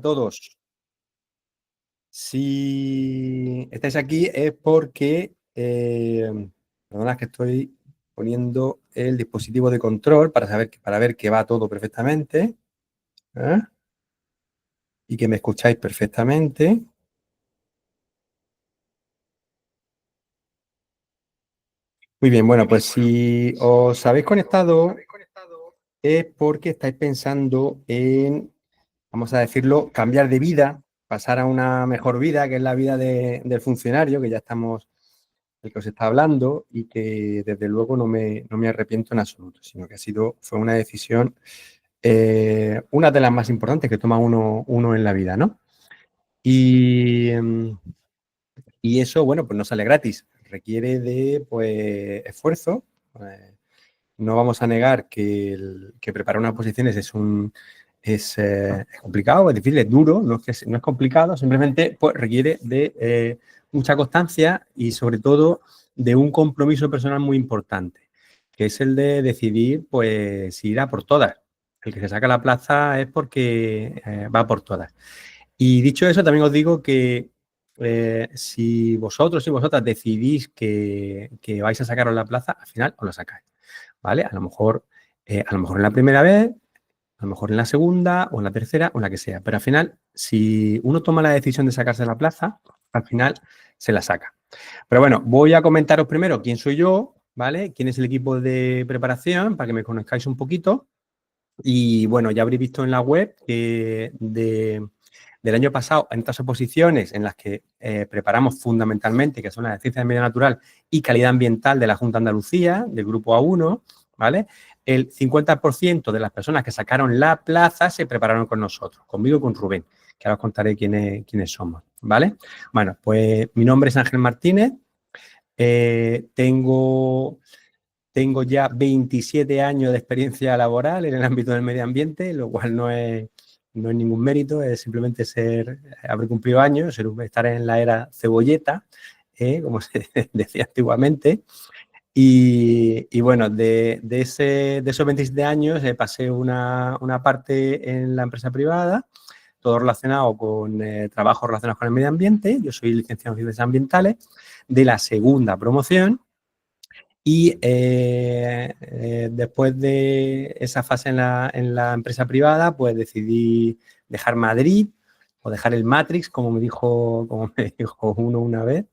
Todos. Si estáis aquí es porque, perdona, que estoy poniendo el dispositivo de control para ver que va todo perfectamente, ¿eh? Y que me escucháis perfectamente. Muy bien, bueno, pues si os habéis conectado es porque estáis pensando en, vamos a decirlo, cambiar de vida, pasar a una mejor vida, que es la vida del funcionario, que ya estamos el que os está hablando y que desde luego no me arrepiento en absoluto, sino que fue una decisión, una de las más importantes que toma uno en la vida, ¿no? Y, y eso, bueno, pues no sale gratis, requiere de, pues, esfuerzo. No vamos a negar que preparar unas posiciones es complicado, es difícil, es duro, no es complicado, simplemente pues, requiere de mucha constancia y sobre todo de un compromiso personal muy importante, que es el de decidir pues ir a por todas. El que se saca la plaza es porque va por todas. Y dicho eso, también os digo que si vosotros y vosotras decidís que vais a sacaros la plaza, al final os la sacáis. ¿Vale? A lo mejor en la primera vez, a lo mejor en la segunda o en la tercera o en la que sea. Pero al final, si uno toma la decisión de sacarse la plaza, al final se la saca. Pero bueno, voy a comentaros primero quién soy yo, ¿vale? Quién es el equipo de preparación para que me conozcáis un poquito. Y bueno, ya habréis visto en la web que del año pasado en estas oposiciones en las que preparamos fundamentalmente, que son las de Ciencias del Medio Natural y Calidad Ambiental de la Junta de Andalucía, del grupo A1, ¿vale? El 50% de las personas que sacaron la plaza se prepararon con nosotros, conmigo y con Rubén, que ahora os contaré quiénes somos, ¿vale? Bueno, pues mi nombre es Ángel Martínez, tengo ya 27 años de experiencia laboral en el ámbito del medio ambiente, lo cual no es ningún mérito, es simplemente haber cumplido años, estar en la era cebolleta, como se decía antiguamente. Y bueno, de esos 27 años pasé una parte en la empresa privada, todo relacionado con trabajos relacionados con el medio ambiente. Yo soy licenciado en Ciencias Ambientales de la segunda promoción. Y después de esa fase en la empresa privada, pues decidí dejar Madrid o dejar el Matrix, como me dijo uno una vez,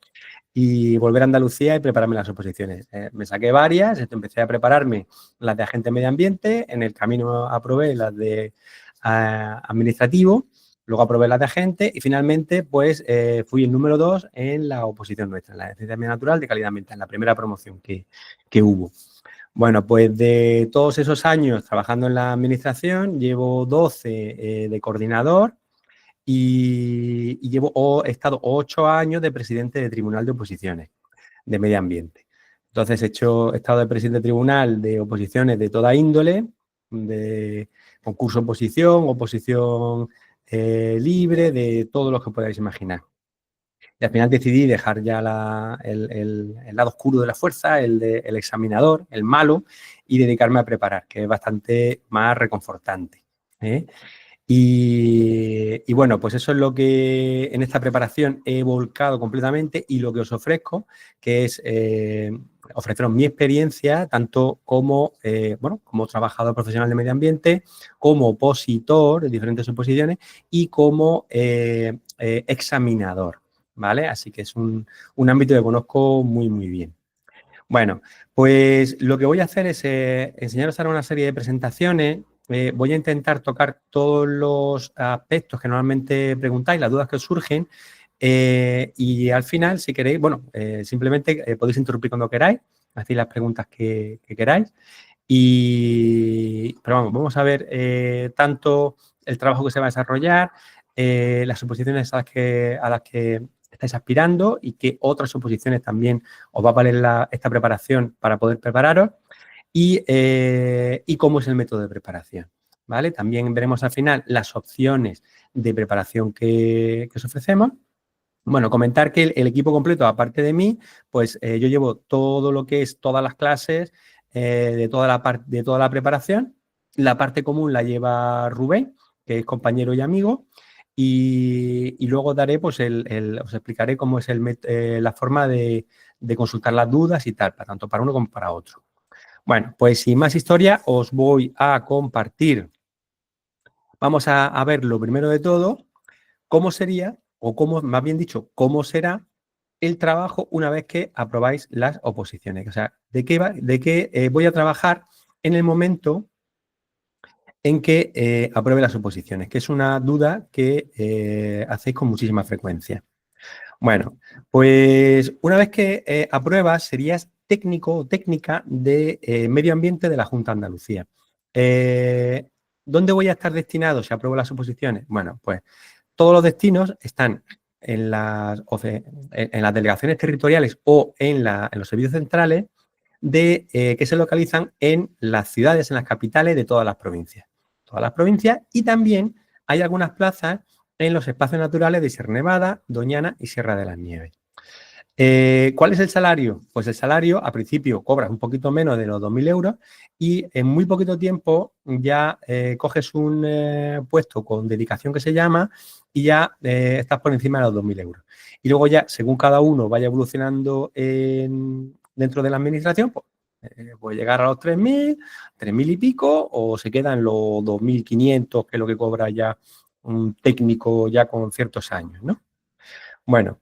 y volver a Andalucía y prepararme las oposiciones. Me saqué varias, empecé a prepararme las de agente medio ambiente, en el camino aprobé las de administrativo, luego aprobé las de agente y finalmente pues fui el número 2 en la oposición nuestra, en la de Ciencia Medio Natural de Calidad Ambiental, en la primera promoción que hubo. Bueno, pues de todos esos años trabajando en la administración, llevo 12 de coordinador y he estado 8 años de presidente de Tribunal de Oposiciones de Medio Ambiente. Entonces he estado de presidente de tribunal de oposiciones de toda índole, de concurso oposición libre, de todo lo que podáis imaginar. Y al final decidí dejar ya el lado oscuro de la fuerza, el examinador, el malo, y dedicarme a preparar, que es bastante más reconfortante, ¿eh? Y bueno, pues eso es lo que en esta preparación he volcado completamente y lo que os ofrezco, que es ofreceros mi experiencia, tanto como trabajador profesional de medio ambiente, como opositor de diferentes oposiciones y como examinador, ¿vale? Así que es un ámbito que conozco muy, muy bien. Bueno, pues lo que voy a hacer es enseñaros ahora una serie de presentaciones. Voy a intentar tocar todos los aspectos que normalmente preguntáis, las dudas que os surgen. Y al final, si queréis, simplemente podéis interrumpir cuando queráis, hacéis las preguntas que queráis. Pero vamos a ver tanto el trabajo que se va a desarrollar, las suposiciones a las que estáis aspirando y qué otras suposiciones también os va a valer esta preparación para poder prepararos y cómo es el método de preparación, ¿vale? También veremos al final las opciones de preparación que os ofrecemos. Bueno, comentar que el equipo completo, aparte de mí, pues yo llevo todo lo que es todas las clases de toda la preparación. La parte común la lleva Rubén, que es compañero y amigo. y luego daré, pues, os explicaré cómo es la forma de consultar las dudas y tal, tanto para uno como para otro. Bueno, pues sin más historia, os voy a compartir. Vamos a ver lo primero de todo, cómo sería, o cómo, más bien dicho, cómo será el trabajo una vez que aprobáis las oposiciones. O sea, de qué voy a trabajar en el momento en que apruebe las oposiciones, que es una duda que hacéis con muchísima frecuencia. Bueno, pues una vez que apruebas, serías técnico o técnica de medio ambiente de la Junta de Andalucía. ¿Dónde voy a estar destinado si apruebo las oposiciones? Bueno, pues todos los destinos están en las delegaciones territoriales o en los servicios centrales que se localizan en las ciudades, en las capitales de todas las provincias. Todas las provincias, y también hay algunas plazas en los espacios naturales de Sierra Nevada, Doñana y Sierra de las Nieves. ¿Cuál es el salario? Pues el salario, a principio, cobras un poquito menos de los 2.000 euros y en muy poquito tiempo ya coges un puesto con dedicación que se llama y ya estás por encima de los 2.000 euros. Y luego ya, según cada uno vaya evolucionando dentro de la administración, pues, puede llegar a los 3.000, 3.000 y pico, o se quedan los 2.500, que es lo que cobra ya un técnico ya con ciertos años, ¿no? Bueno,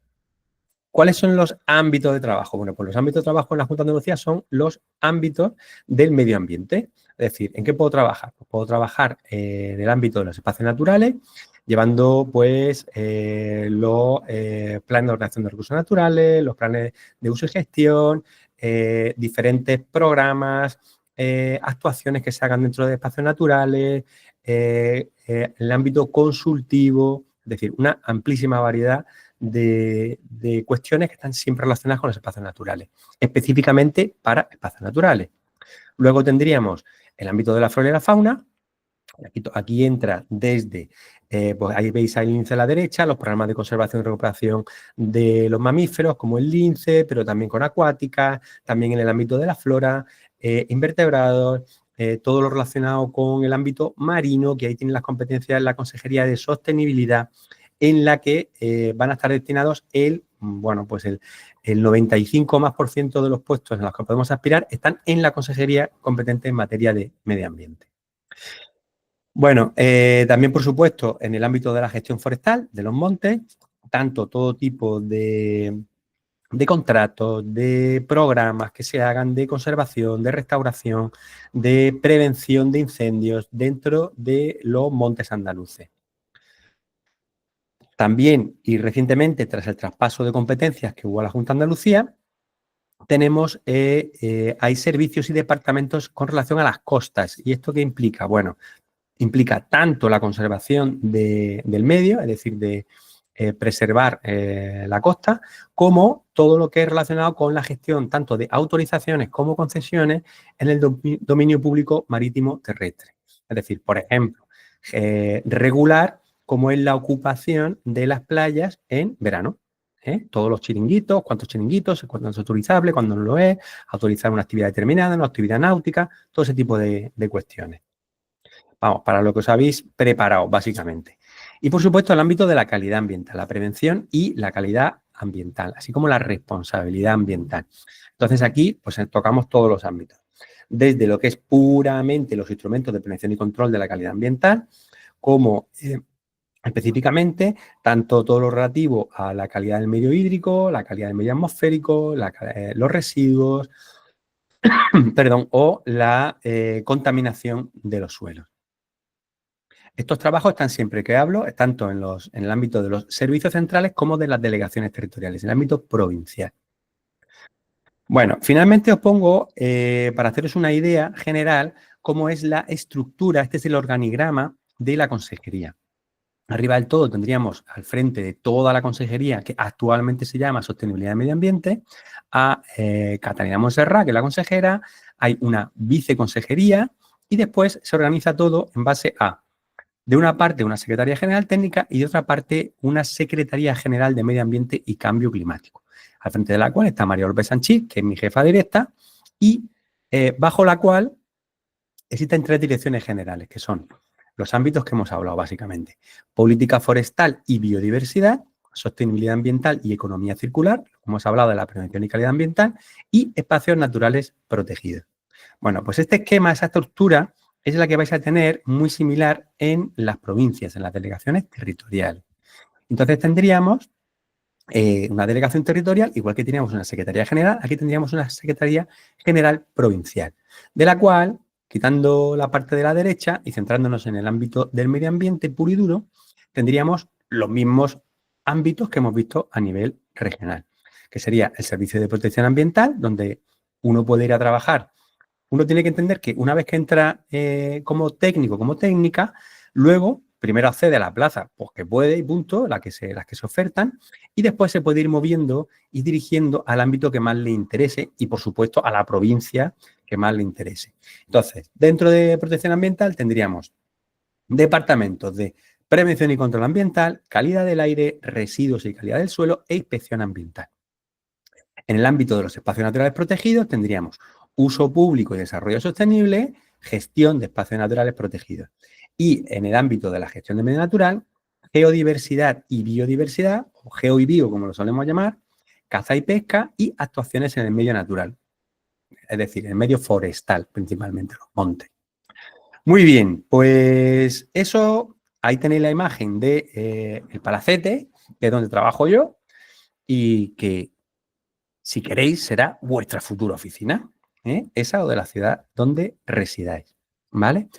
¿cuáles son los ámbitos de trabajo? Bueno, pues los ámbitos de trabajo en la Junta de Andalucía son los ámbitos del medio ambiente. Es decir, ¿en qué puedo trabajar? Pues puedo trabajar en el ámbito de los espacios naturales, llevando pues los planes de ordenación de recursos naturales, los planes de uso y gestión, diferentes programas, actuaciones que se hagan dentro de espacios naturales, el ámbito consultivo, es decir, una amplísima variedad de cuestiones que están siempre relacionadas con los espacios naturales, específicamente para espacios naturales. Luego tendríamos el ámbito de la flora y la fauna. Aquí entra desde, pues ahí veis el lince a la derecha, los programas de conservación y recuperación de los mamíferos, como el lince, pero también con acuáticas, también en el ámbito de la flora, invertebrados, todo lo relacionado con el ámbito marino, que ahí tienen las competencias la Consejería de Sostenibilidad, en la que van a estar destinados pues el 95% más de los puestos en los que podemos aspirar están en la consejería competente en materia de medio ambiente. Bueno, también, por supuesto, en el ámbito de la gestión forestal, de los montes, tanto todo tipo de contratos, de programas que se hagan de conservación, de restauración, de prevención de incendios dentro de los montes andaluces. También, y recientemente, tras el traspaso de competencias que hubo a la Junta de Andalucía, hay servicios y departamentos con relación a las costas. ¿Y esto qué implica? Bueno, implica tanto la conservación del medio, es decir, de preservar la costa, como todo lo que es relacionado con la gestión tanto de autorizaciones como concesiones en el dominio público marítimo terrestre. Es decir, por ejemplo, regular cómo es la ocupación de las playas en verano. Todos los chiringuitos, cuántos chiringuitos, cuándo es autorizable, cuándo no lo es, autorizar una actividad determinada, una actividad náutica, todo ese tipo de cuestiones. Vamos, para lo que os habéis preparado, básicamente. Y, por supuesto, el ámbito de la calidad ambiental, la prevención y la calidad ambiental, así como la responsabilidad ambiental. Entonces, aquí, pues, tocamos todos los ámbitos. Desde lo que es puramente los instrumentos de prevención y control de la calidad ambiental, como específicamente, tanto todo lo relativo a la calidad del medio hídrico, la calidad del medio atmosférico, los residuos, perdón, o la contaminación de los suelos. Estos trabajos están siempre que hablo, tanto en el ámbito de los servicios centrales como de las delegaciones territoriales, en el ámbito provincial. Bueno, finalmente os pongo, para haceros una idea general, cómo es la estructura, este es el organigrama de la consejería. Arriba del todo tendríamos al frente de toda la consejería, que actualmente se llama Sostenibilidad y Medio Ambiente, a Catalina Montserrat, que es la consejera, hay una viceconsejería y después se organiza todo en base a, de una parte, una Secretaría General Técnica y de otra parte, una Secretaría General de Medio Ambiente y Cambio Climático, al frente de la cual está María López Sanchís, que es mi jefa directa, y bajo la cual existen tres direcciones generales, que son los ámbitos que hemos hablado básicamente. Política forestal y biodiversidad, sostenibilidad ambiental y economía circular, como hemos hablado de la prevención y calidad ambiental, y espacios naturales protegidos. Bueno, pues este esquema, esa estructura, es la que vais a tener muy similar en las provincias, en las delegaciones territoriales. Entonces tendríamos una delegación territorial, igual que teníamos una Secretaría General, aquí tendríamos una Secretaría General Provincial, de la cual, quitando la parte de la derecha y centrándonos en el ámbito del medio ambiente puro y duro, tendríamos los mismos ámbitos que hemos visto a nivel regional, que sería el Servicio de Protección Ambiental, donde uno puede ir a trabajar. Uno tiene que entender que una vez que entra como técnico, como técnica, luego primero accede a la plaza, pues que puede y punto, las que se ofertan, y después se puede ir moviendo y dirigiendo al ámbito que más le interese y, por supuesto, a la provincia que más le interese. Entonces, dentro de protección ambiental tendríamos departamentos de prevención y control ambiental, calidad del aire, residuos y calidad del suelo e inspección ambiental. En el ámbito de los espacios naturales protegidos tendríamos uso público y desarrollo sostenible, gestión de espacios naturales protegidos. Y en el ámbito de la gestión de medio natural, geodiversidad y biodiversidad, o geo y bio como lo solemos llamar, caza y pesca y actuaciones en el medio natural, es decir, en el medio forestal principalmente, los montes. Muy bien, pues eso, ahí tenéis la imagen de el Palacete, que es donde trabajo yo, y que si queréis, será vuestra futura oficina, esa o de la ciudad donde residáis, ¿vale?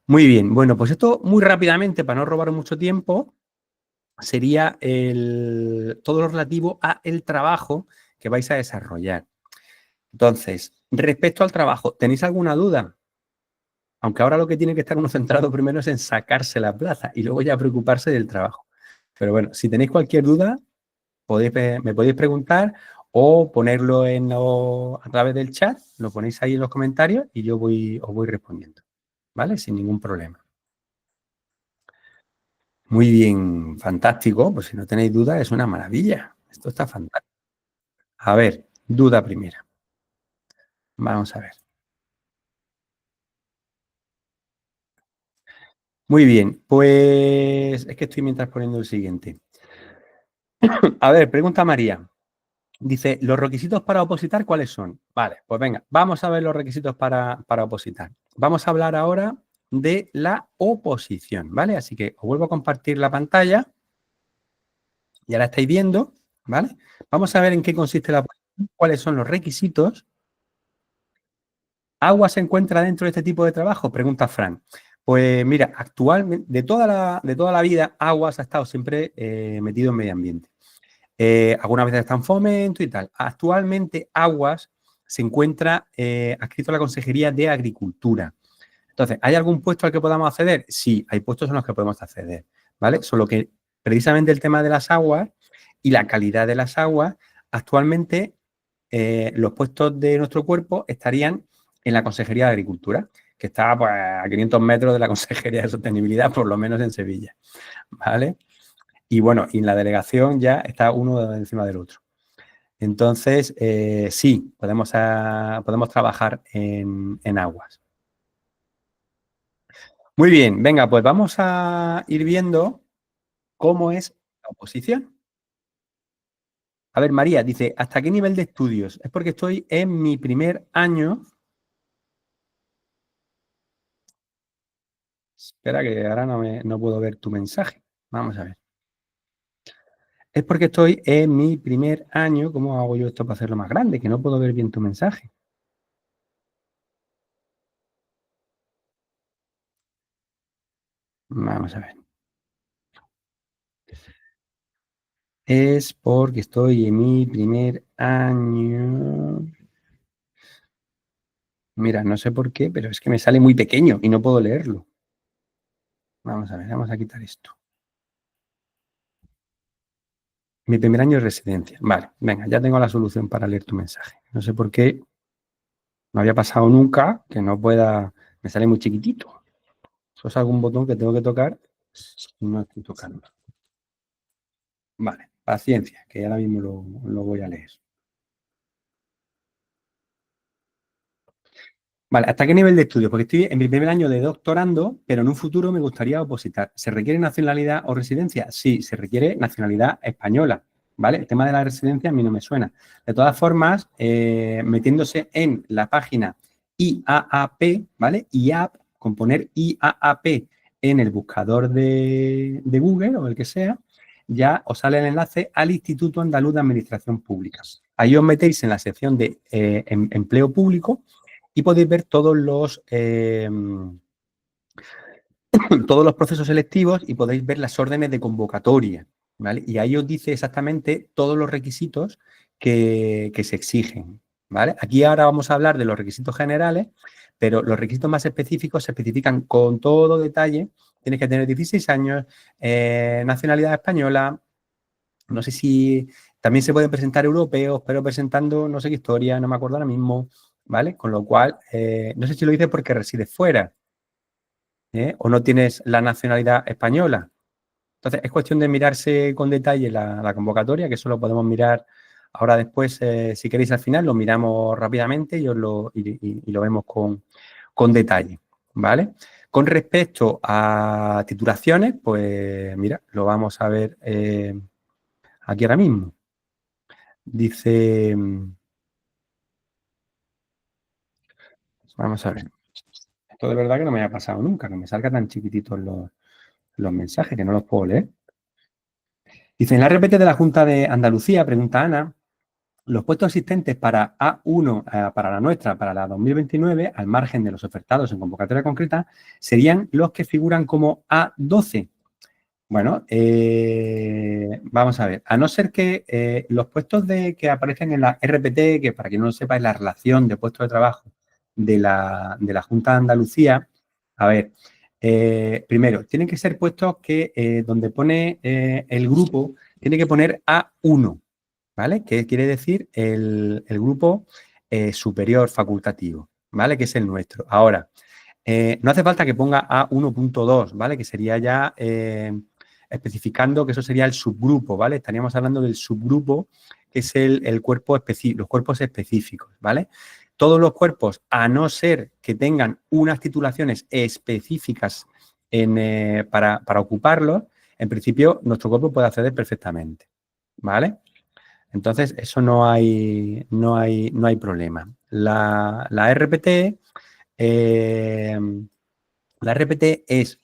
Muy bien, bueno, pues esto muy rápidamente, para no robar mucho tiempo, sería todo lo relativo a el trabajo que vais a desarrollar. Entonces, respecto al trabajo, ¿tenéis alguna duda? Aunque ahora lo que tiene que estar uno centrado primero es en sacarse la plaza y luego ya preocuparse del trabajo. Pero bueno, si tenéis cualquier duda, me podéis preguntar o ponerlo a través del chat, lo ponéis ahí en los comentarios y yo os voy respondiendo, ¿vale? Sin ningún problema. Muy bien, fantástico. Pues si no tenéis duda, es una maravilla. Esto está fantástico. A ver, duda primera. Vamos a ver. Muy bien, pues es que estoy mientras poniendo el siguiente. A ver, pregunta María. Dice, ¿los requisitos para opositar cuáles son? Vale, pues venga, vamos a ver los requisitos para opositar. Vamos a hablar ahora de la oposición, ¿vale? Así que os vuelvo a compartir la pantalla. Ya la estáis viendo, ¿vale? Vamos a ver en qué consiste la oposición, cuáles son los requisitos. ¿Agua se encuentra dentro de este tipo de trabajo? Pregunta Fran. Pues mira, actualmente, de toda la vida, Aguas ha estado siempre metido en medio ambiente. Algunas veces está en fomento y tal. Actualmente Aguas se encuentra adscrito a la Consejería de Agricultura. Entonces, ¿hay algún puesto al que podamos acceder? Sí, hay puestos en los que podemos acceder, ¿vale? Solo que precisamente el tema de las aguas y la calidad de las aguas, actualmente los puestos de nuestro cuerpo estarían en la Consejería de Agricultura, que está pues, a 500 metros de la Consejería de Sostenibilidad, por lo menos en Sevilla, ¿vale? Y bueno, y en la delegación ya está uno encima del otro. Entonces, sí, podemos trabajar en aguas. Muy bien, venga, pues vamos a ir viendo cómo es la oposición. A ver, María dice, ¿hasta qué nivel de estudios? Es porque estoy en mi primer año. Espera, que ahora no puedo ver tu mensaje. Vamos a ver. Es porque estoy en mi primer año. ¿Cómo hago yo esto para hacerlo más grande? Que no puedo ver bien tu mensaje. Vamos a ver. Es porque estoy en mi primer año. Mira, no sé por qué, pero es que me sale muy pequeño y no puedo leerlo. Vamos a ver, vamos a quitar esto. Mi primer año de residencia. Vale, venga, ya tengo la solución para leer tu mensaje. No sé por qué no había pasado nunca que no pueda. Me sale muy chiquitito. Eso es algún botón que tengo que tocar y no estoy tocando. Vale, paciencia, que ahora mismo lo voy a leer. Vale, ¿hasta qué nivel de estudio? Porque estoy en mi primer año de doctorando, pero en un futuro me gustaría opositar. ¿Se requiere nacionalidad o residencia? Sí, se requiere nacionalidad española, ¿vale? El tema de la residencia a mí no me suena. De todas formas, metiéndose en la página IAAP, ¿vale? IAP, con poner IAAP en el buscador de Google o el que sea, ya os sale el enlace al Instituto Andaluz de Administración Pública. Ahí os metéis en la sección de empleo público y podéis ver todos los procesos selectivos y podéis ver las órdenes de convocatoria, ¿vale? Y ahí os dice exactamente todos los requisitos que se exigen, ¿vale? Aquí ahora vamos a hablar de los requisitos generales, pero los requisitos más específicos se especifican con todo detalle. Tienes que tener 16 años, nacionalidad española, no sé si también se pueden presentar europeos, pero presentando no sé qué historia, no me acuerdo ahora mismo, ¿vale? Con lo cual, no sé si lo dices porque resides fuera, o no tienes la nacionalidad española. Entonces, es cuestión de mirarse con detalle la convocatoria, que eso lo podemos mirar ahora después, si queréis al final, lo miramos rápidamente y lo vemos con detalle, ¿vale? Con respecto a titulaciones, pues mira, lo vamos a ver aquí ahora mismo. Dice, vamos a ver, esto de verdad que no me haya pasado nunca, que me salga tan chiquititos los mensajes, que no los puedo leer. Dice, en la RPT de la Junta de Andalucía, pregunta Ana, los puestos existentes para A1, para la nuestra, para la 2029, al margen de los ofertados en convocatoria concreta, serían los que figuran como A12. Bueno, vamos a ver. A no ser que los puestos que aparecen en la RPT, que para quien no lo sepa es la relación de puestos de trabajo de la Junta de Andalucía, a ver, primero, tienen que ser puestos que donde pone el grupo, tiene que poner A1, ¿vale? Que quiere decir el grupo superior facultativo, ¿vale? Que es el nuestro. Ahora, no hace falta que ponga A1.2, ¿vale? Que sería ya especificando que eso sería el subgrupo, ¿vale? Estaríamos hablando del subgrupo, que es el cuerpo específico, los cuerpos específicos, ¿vale? Todos los cuerpos, a no ser que tengan unas titulaciones específicas para ocuparlos, en principio nuestro cuerpo puede acceder perfectamente, ¿vale? Entonces, eso no hay problema. La RPT, eh, la RPT es,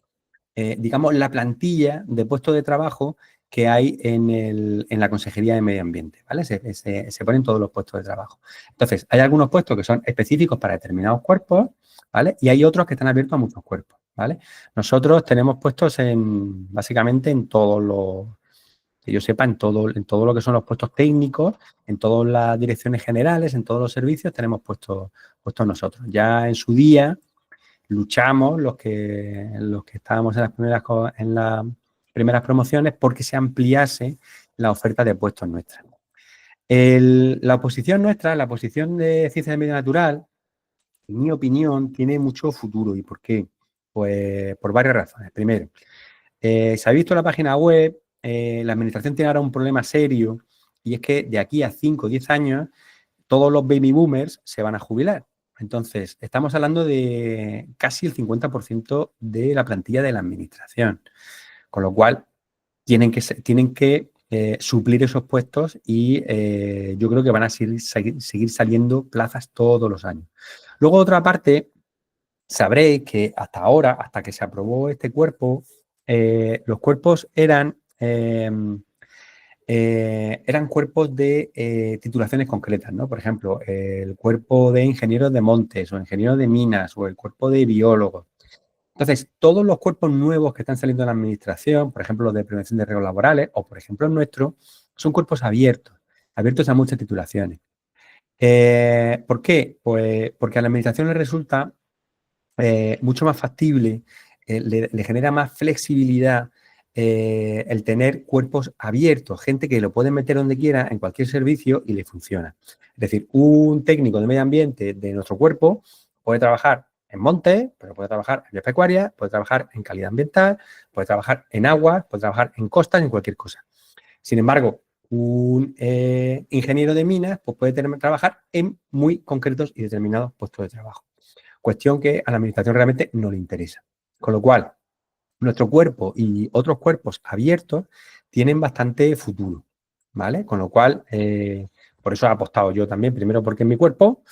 digamos, la plantilla de puestos de trabajo que hay en la Consejería de Medio Ambiente, ¿vale? Se ponen todos los puestos de trabajo. Entonces, hay algunos puestos que son específicos para determinados cuerpos, ¿vale? Y hay otros que están abiertos a muchos cuerpos, ¿vale? Nosotros tenemos puestos básicamente en todos los, que yo sepa, en todo lo que son los puestos técnicos, en todas las direcciones generales, en todos los servicios, tenemos puestos nosotros. Ya en su día luchamos los que estábamos en las primeras promociones porque se ampliase la oferta de puestos nuestra. La oposición nuestra, la oposición de Ciencias del Medio Natural, en mi opinión, tiene mucho futuro. ¿Y por qué? Pues por varias razones. Primero, se ha visto en la página web, la administración tiene ahora un problema serio y es que de aquí a 5 o 10 años todos los baby boomers se van a jubilar. Entonces, estamos hablando de casi el 50% de la plantilla de la administración, con lo cual tienen que suplir esos puestos y yo creo que van a seguir saliendo plazas todos los años. Luego, otra parte, sabréis que hasta ahora, hasta que se aprobó este cuerpo, los cuerpos eran cuerpos de titulaciones concretas, ¿no? Por ejemplo, el cuerpo de ingenieros de montes o ingenieros de minas o el cuerpo de biólogos. Entonces, todos los cuerpos nuevos que están saliendo de la administración, por ejemplo, los de prevención de riesgos laborales o, por ejemplo, el nuestro, son cuerpos abiertos a muchas titulaciones. ¿Por qué? Pues porque a la administración le resulta mucho más factible, le genera más flexibilidad el tener cuerpos abiertos, gente que lo puede meter donde quiera, en cualquier servicio y le funciona. Es decir, un técnico de medio ambiente de nuestro cuerpo puede trabajar en monte, pero puede trabajar en pecuaria, puede trabajar en calidad ambiental, puede trabajar en aguas, puede trabajar en costas, en cualquier cosa. Sin embargo, un ingeniero de minas pues puede trabajar en muy concretos y determinados puestos de trabajo. cuestión que a la administración realmente no le interesa. Con lo cual, nuestro cuerpo y otros cuerpos abiertos tienen bastante futuro, ¿vale? Con lo cual, por eso he apostado yo también, primero porque es mi cuerpo,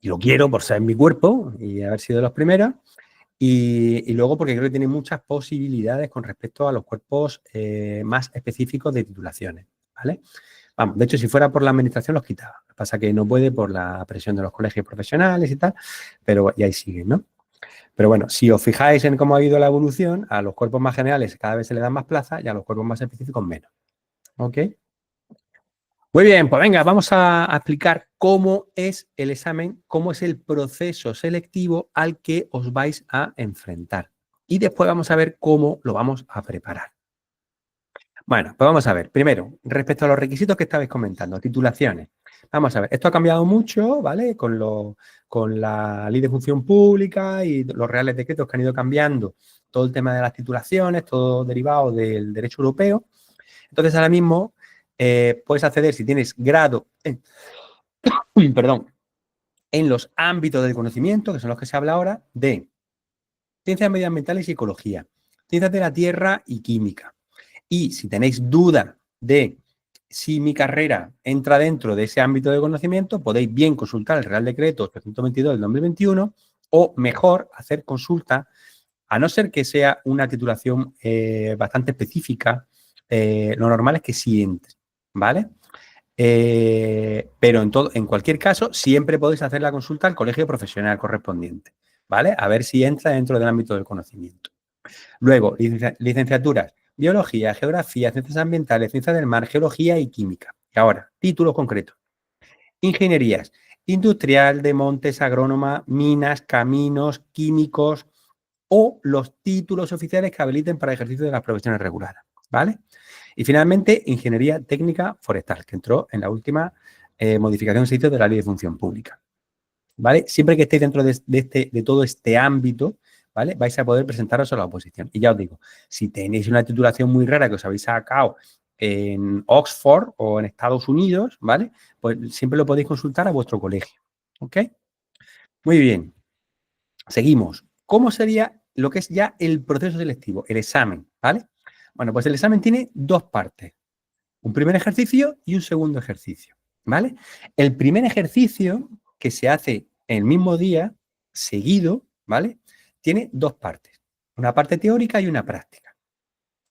y lo quiero por ser mi cuerpo y haber sido de los primeros, y luego porque creo que tiene muchas posibilidades con respecto a los cuerpos más específicos de titulaciones, ¿vale? Vamos, de hecho, si fuera por la administración los quitaba. Lo que pasa es que no puede por la presión de los colegios profesionales y tal, pero y ahí siguen, ¿no? Pero bueno, si os fijáis en cómo ha ido la evolución, a los cuerpos más generales cada vez se le dan más plaza y a los cuerpos más específicos menos. ¿Ok? Muy bien, pues venga, vamos a explicar cómo es el examen, cómo es el proceso selectivo al que os vais a enfrentar. Y después vamos a ver cómo lo vamos a preparar. Bueno, pues vamos a ver. Primero, respecto a los requisitos que estabais comentando, titulaciones. Vamos a ver, esto ha cambiado mucho, ¿vale? Con la ley de función pública y los reales decretos que han ido cambiando todo el tema de las titulaciones, todo derivado del derecho europeo. Entonces, ahora mismo puedes acceder, si tienes grado perdón, en los ámbitos del conocimiento, que son los que se habla ahora, de ciencias medioambientales y ecología, ciencias de la tierra y química. Y si tenéis duda de si mi carrera entra dentro de ese ámbito de conocimiento, podéis bien consultar el Real Decreto 822 del 2021 o mejor hacer consulta, a no ser que sea una titulación bastante específica, lo normal es que sí entre, ¿vale? Pero en cualquier caso, siempre podéis hacer la consulta al colegio profesional correspondiente, ¿vale? A ver si entra dentro del ámbito del conocimiento. Luego, licenciaturas, biología, geografía, ciencias ambientales, ciencias del mar, geología y química. Y ahora, títulos concretos. Ingenierías, industrial, de montes, agrónoma, minas, caminos, químicos o los títulos oficiales que habiliten para ejercicio de las profesiones reguladas, ¿vale? Y finalmente, ingeniería técnica forestal, que entró en la última modificación que se hizo de la Ley de Función Pública, ¿vale? Siempre que estéis dentro de todo este ámbito, ¿vale? Vais a poder presentaros a la oposición. Y ya os digo, si tenéis una titulación muy rara que os habéis sacado en Oxford o en Estados Unidos, ¿vale? Pues siempre lo podéis consultar a vuestro colegio, ¿ok? Muy bien, seguimos. ¿Cómo sería lo que es ya el proceso selectivo, el examen, ¿vale? Bueno, pues el examen tiene dos partes, un primer ejercicio y un segundo ejercicio, ¿vale? El primer ejercicio que se hace el mismo día, seguido, ¿vale? Tiene dos partes, una parte teórica y una práctica.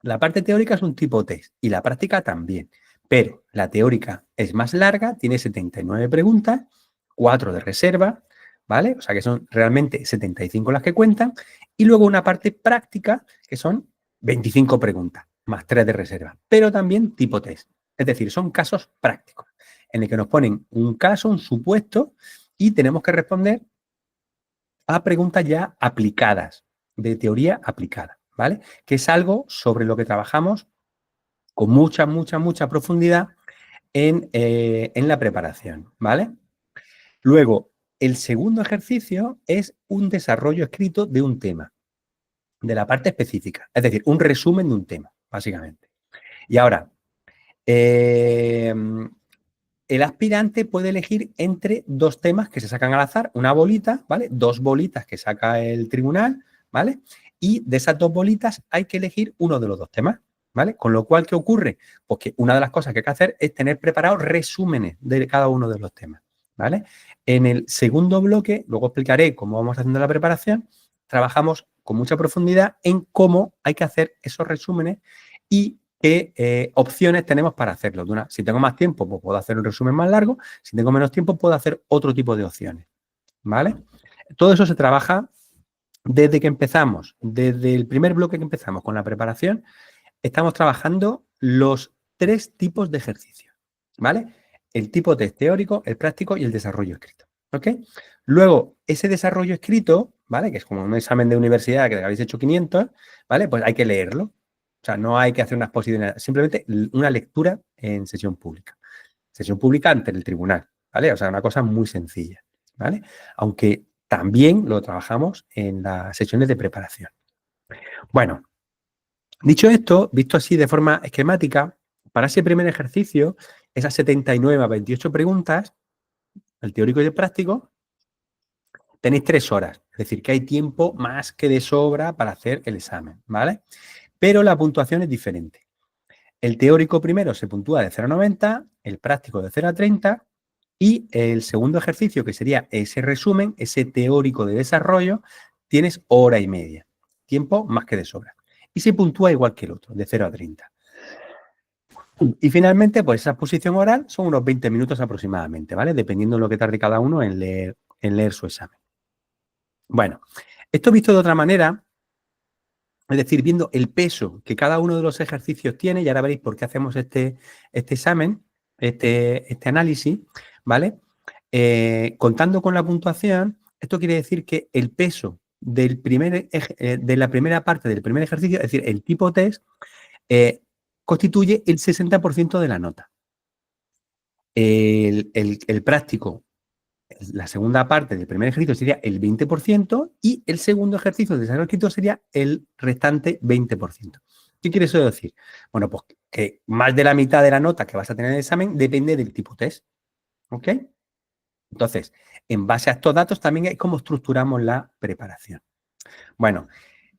La parte teórica es un tipo test y la práctica también, pero la teórica es más larga, tiene 79 preguntas, 4 de reserva, ¿vale? O sea que son realmente 75 las que cuentan, y luego una parte práctica que son 25 preguntas, más 3 de reserva, pero también tipo test. Es decir, son casos prácticos, en el que nos ponen un caso, un supuesto, y tenemos que responder a preguntas ya aplicadas, de teoría aplicada, ¿vale? Que es algo sobre lo que trabajamos con mucha profundidad en la preparación, ¿vale? Luego, el segundo ejercicio es un desarrollo escrito de un tema, de la parte específica, es decir, un resumen de un tema, básicamente. Y ahora, el aspirante puede elegir entre dos temas que se sacan al azar, una bolita, ¿vale? Dos bolitas que saca el tribunal, ¿vale? Y de esas dos bolitas hay que elegir uno de los dos temas, ¿vale? Con lo cual, ¿qué ocurre? Pues que una de las cosas que hay que hacer es tener preparados resúmenes de cada uno de los temas, ¿vale? En el segundo bloque, luego explicaré cómo vamos haciendo la preparación, trabajamos con mucha profundidad en cómo hay que hacer esos resúmenes y qué opciones tenemos para hacerlo. Si tengo más tiempo, pues puedo hacer un resumen más largo. Si tengo menos tiempo, puedo hacer otro tipo de opciones, ¿vale? Todo eso se trabaja desde que empezamos, desde el primer bloque que empezamos con la preparación, estamos trabajando los 3 tipos de ejercicios, ¿vale? El tipo test teórico, el práctico y el desarrollo escrito, ¿ok? Luego, ese desarrollo escrito, ¿vale? Que es como un examen de universidad que habéis hecho 500, ¿vale? Pues hay que leerlo. O sea, no hay que hacer una exposición, simplemente una lectura en sesión pública. Sesión pública ante el tribunal, ¿vale? O sea, una cosa muy sencilla, ¿vale? Aunque también lo trabajamos en las sesiones de preparación. Bueno, dicho esto, visto así de forma esquemática, para ese primer ejercicio, esas 79 a 28 preguntas, el teórico y el práctico, tenéis 3 horas. Es decir, que hay tiempo más que de sobra para hacer el examen, ¿vale? Pero la puntuación es diferente. El teórico primero se puntúa de 0 a 90, el práctico de 0 a 30 y el segundo ejercicio, que sería ese resumen, ese teórico de desarrollo, tienes hora y media. Tiempo más que de sobra. Y se puntúa igual que el otro, de 0 a 30. Y finalmente, pues esa exposición oral son unos 20 minutos aproximadamente, ¿vale? Dependiendo de lo que tarde cada uno en leer su examen. Bueno, esto visto de otra manera, es decir, viendo el peso que cada uno de los ejercicios tiene, y ahora veréis por qué hacemos este examen, este análisis, ¿vale? Contando con la puntuación, esto quiere decir que el peso de la primera parte del primer ejercicio, es decir, el tipo test, constituye el 60% de la nota. El práctico, la segunda parte del primer ejercicio sería el 20% y el segundo ejercicio de desarrollo escrito sería el restante 20%. ¿Qué quiere eso decir? Bueno, pues que más de la mitad de la nota que vas a tener en el examen depende del tipo test. ¿Ok? Entonces, en base a estos datos también es cómo estructuramos la preparación. Bueno,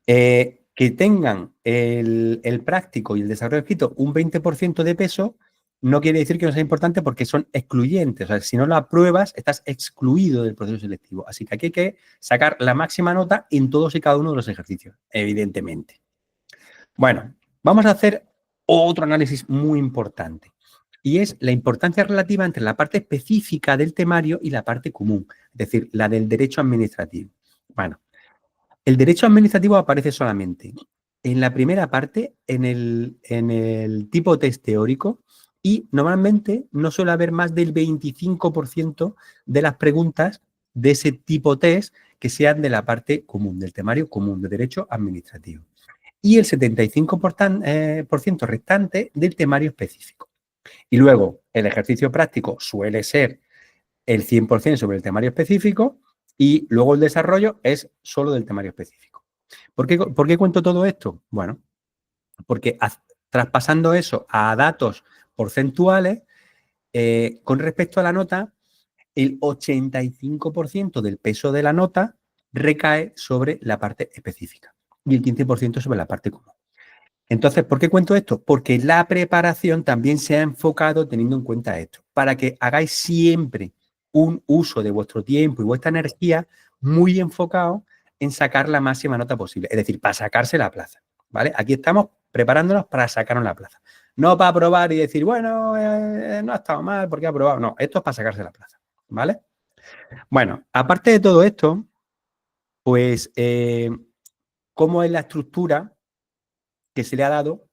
que tengan el práctico y el desarrollo escrito un 20% de peso no quiere decir que no sea importante porque son excluyentes. O sea, si no lo apruebas, estás excluido del proceso selectivo. Así que aquí hay que sacar la máxima nota en todos y cada uno de los ejercicios, evidentemente. Bueno, vamos a hacer otro análisis muy importante. Y es la importancia relativa entre la parte específica del temario y la parte común, es decir, la del derecho administrativo. Bueno, el derecho administrativo aparece solamente en la primera parte, en el tipo test teórico, y normalmente no suele haber más del 25% de las preguntas de ese tipo test que sean de la parte común, del temario común, de derecho administrativo. Y el 75% restante del temario específico. Y luego, el ejercicio práctico suele ser el 100% sobre el temario específico y luego el desarrollo es solo del temario específico. ¿Por qué cuento todo esto? Bueno, porque traspasando eso a datos porcentuales, con respecto a la nota, el 85% del peso de la nota recae sobre la parte específica y el 15% sobre la parte común. Entonces, ¿por qué cuento esto? Porque la preparación también se ha enfocado teniendo en cuenta esto, para que hagáis siempre un uso de vuestro tiempo y vuestra energía muy enfocado en sacar la máxima nota posible, es decir, para sacarse la plaza, ¿vale? Aquí estamos preparándonos para sacarnos la plaza. No para probar y decir, bueno, no ha estado mal porque ha probado. No, esto es para sacarse la plaza, ¿vale? Bueno, aparte de todo esto, pues, ¿cómo es la estructura que se le ha dado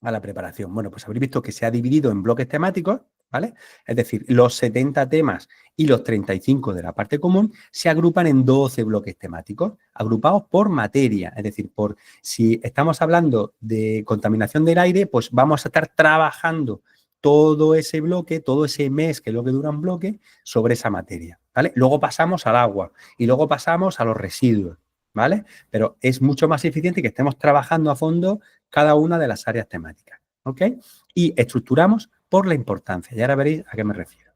a la preparación? Bueno, pues habréis visto que se ha dividido en bloques temáticos, ¿vale? Es decir, los 70 temas y los 35 de la parte común se agrupan en 12 bloques temáticos, agrupados por materia. Es decir, si estamos hablando de contaminación del aire, pues vamos a estar trabajando todo ese bloque, todo ese mes, que es lo que dura un bloque, sobre esa materia, ¿vale? Luego pasamos al agua y luego pasamos a los residuos, ¿vale? Pero es mucho más eficiente que estemos trabajando a fondo cada una de las áreas temáticas, ¿ok? Y estructuramos por la importancia, y ahora veréis a qué me refiero.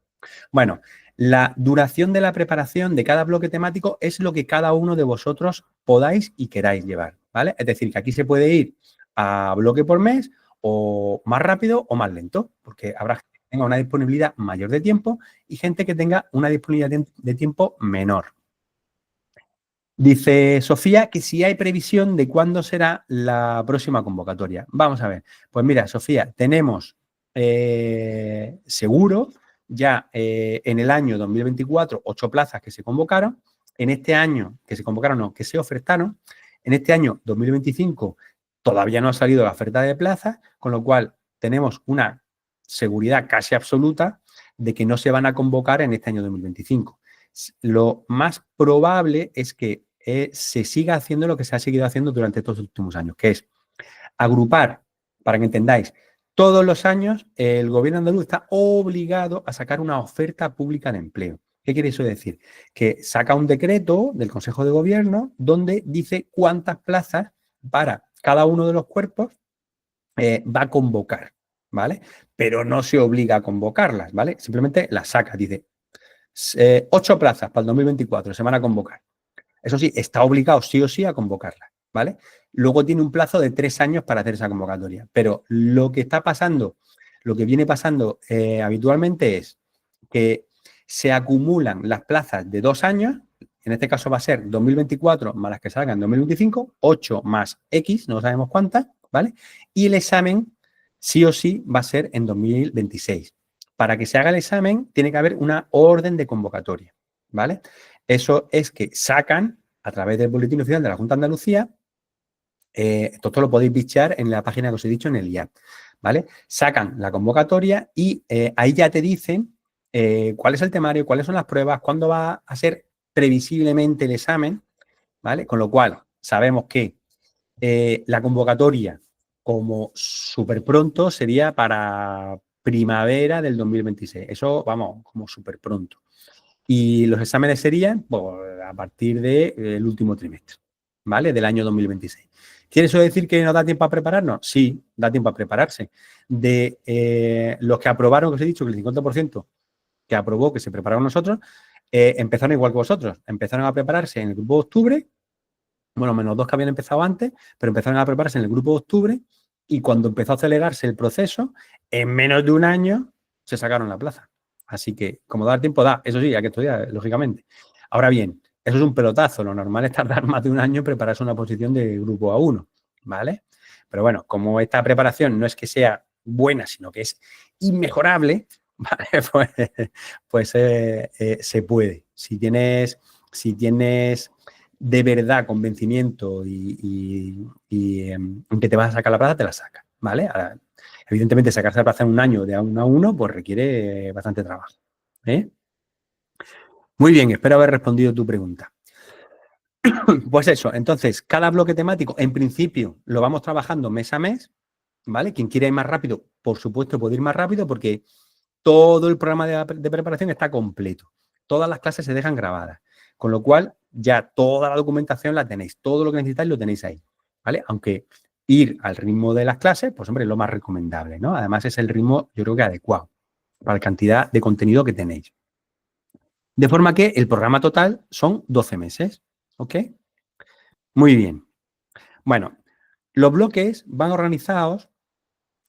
Bueno, la duración de la preparación de cada bloque temático es lo que cada uno de vosotros podáis y queráis llevar, ¿vale? Es decir, que aquí se puede ir a bloque por mes o más rápido o más lento, porque habrá gente que tenga una disponibilidad mayor de tiempo y gente que tenga una disponibilidad de tiempo menor. Dice Sofía que si hay previsión de cuándo será la próxima convocatoria. Vamos a ver. Pues mira, Sofía, tenemos seguro ya en el año 2024 8 plazas que se convocaron. En este año, que se convocaron, no, que se ofertaron. En este año 2025 todavía no ha salido la oferta de plazas, con lo cual tenemos una seguridad casi absoluta de que no se van a convocar en este año 2025. Lo más probable es que se siga haciendo lo que se ha seguido haciendo durante estos últimos años, que es agrupar, para que entendáis, todos los años el gobierno andaluz está obligado a sacar una oferta pública de empleo. ¿Qué quiere eso decir? Que saca un decreto del Consejo de Gobierno donde dice cuántas plazas para cada uno de los cuerpos va a convocar, ¿vale? Pero no se obliga a convocarlas, ¿vale? Simplemente las saca, dice 8 plazas para el 2024 se van a convocar. Eso sí, está obligado sí o sí a convocarla, ¿vale? Luego tiene un plazo de 3 años para hacer esa convocatoria. Pero lo que está pasando, lo que viene pasando habitualmente es que se acumulan las plazas de 2 años, en este caso va a ser 2024 más las que salgan en 2025, 8 más X, no sabemos cuántas, ¿vale? Y el examen sí o sí va a ser en 2026. Para que se haga el examen tiene que haber una orden de convocatoria, ¿vale? Eso es que sacan a través del boletín oficial de la Junta de Andalucía, esto lo podéis bichear en la página que os he dicho en el IAP, ¿vale? Sacan la convocatoria y ahí ya te dicen cuál es el temario, cuáles son las pruebas, cuándo va a ser previsiblemente el examen, ¿vale? Con lo cual sabemos que la convocatoria como súper pronto sería para primavera del 2026. Eso, vamos, como súper pronto. Y los exámenes serían pues, a partir del último trimestre, ¿vale? Del año 2026. ¿Quiere eso decir que no da tiempo a prepararnos? Sí, da tiempo a prepararse. De los que aprobaron, que os he dicho que el 50% que aprobó, que se prepararon nosotros, empezaron igual que vosotros. Empezaron a prepararse en el grupo de octubre, bueno, menos 2 que habían empezado antes, pero empezaron a prepararse en el grupo de octubre y cuando empezó a acelerarse el proceso, en menos de un año se sacaron la plaza. Así que, como dar tiempo, da. Eso sí, hay que estudiar, lógicamente. Ahora bien, eso es un pelotazo. Lo normal es tardar más de un año en prepararse una posición de grupo A1, ¿vale? Pero bueno, como esta preparación no es que sea buena, sino que es inmejorable, ¿vale? Pues se puede. Si tienes de verdad convencimiento en que te vas a sacar la plaza, te la sacas, ¿vale? Ahora, evidentemente, sacarse la plaza en un año de A1 a 1, pues requiere bastante trabajo. ¿Eh? Muy bien, espero haber respondido tu pregunta. Pues eso, entonces, cada bloque temático, en principio, lo vamos trabajando mes a mes, ¿vale? Quien quiera ir más rápido, por supuesto, puede ir más rápido porque todo el programa de preparación está completo. Todas las clases se dejan grabadas. Con lo cual, ya toda la documentación la tenéis. Todo lo que necesitáis lo tenéis ahí. ¿Vale? Aunque ir al ritmo de las clases, pues hombre, es lo más recomendable, ¿no? Además, es el ritmo, yo creo que adecuado para la cantidad de contenido que tenéis. De forma que el programa total son 12 meses. ¿Ok? Muy bien. Bueno, los bloques van organizados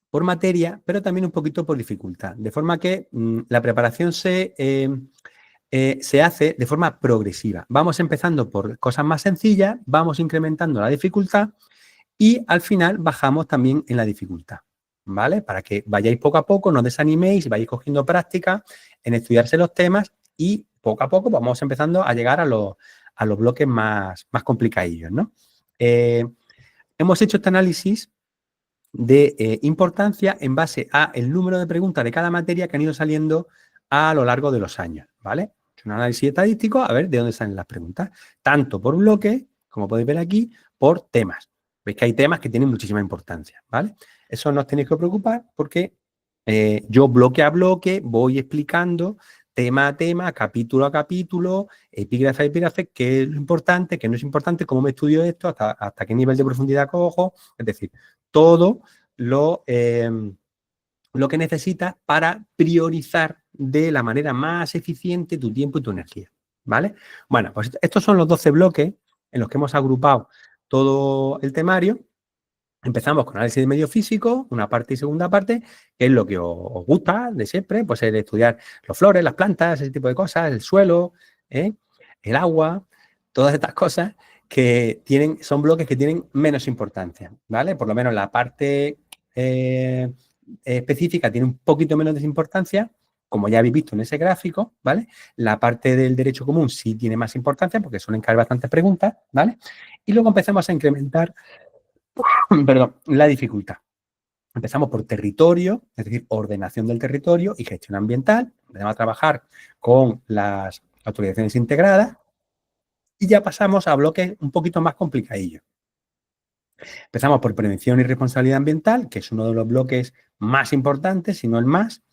por materia, pero también un poquito por dificultad. De forma que la preparación se hace de forma progresiva. Vamos empezando por cosas más sencillas, vamos incrementando la dificultad y al final bajamos también en la dificultad, ¿vale? Para que vayáis poco a poco, no os desaniméis, vayáis cogiendo práctica en estudiarse los temas y poco a poco vamos empezando a llegar a los bloques más complicadillos, ¿no? Hemos hecho este análisis de importancia en base a el número de preguntas de cada materia que han ido saliendo a lo largo de los años, ¿vale? Un análisis estadístico, a ver de dónde salen las preguntas, tanto por bloque, como podéis ver aquí, por temas. Veis que hay temas que tienen muchísima importancia, ¿vale? Eso no os tenéis que preocupar porque yo bloque a bloque voy explicando tema a tema, capítulo a capítulo, epígrafe a epígrafe, qué es lo importante, qué no es importante, cómo me estudio esto, hasta qué nivel de profundidad cojo, es decir, todo lo que necesitas para priorizar de la manera más eficiente tu tiempo y tu energía, ¿vale? Bueno, pues estos son los 12 bloques en los que hemos agrupado todo el temario. Empezamos con análisis de medio físico, una parte y segunda parte, que es lo que os gusta de siempre, pues el estudiar los flores, las plantas, ese tipo de cosas, el suelo, el agua, todas estas cosas que son bloques que tienen menos importancia, ¿vale? Por lo menos la parte específica tiene un poquito menos de importancia, como ya habéis visto en ese gráfico, ¿vale? La parte del derecho común sí tiene más importancia porque suelen caer bastantes preguntas, ¿vale? Y luego empezamos a incrementar perdón, la dificultad. Empezamos por territorio, es decir, ordenación del territorio y gestión ambiental. Empezamos a trabajar con las autorizaciones integradas y ya pasamos a bloques un poquito más complicadillos. Empezamos por prevención y responsabilidad ambiental, que es uno de los bloques más importantes, si no el más.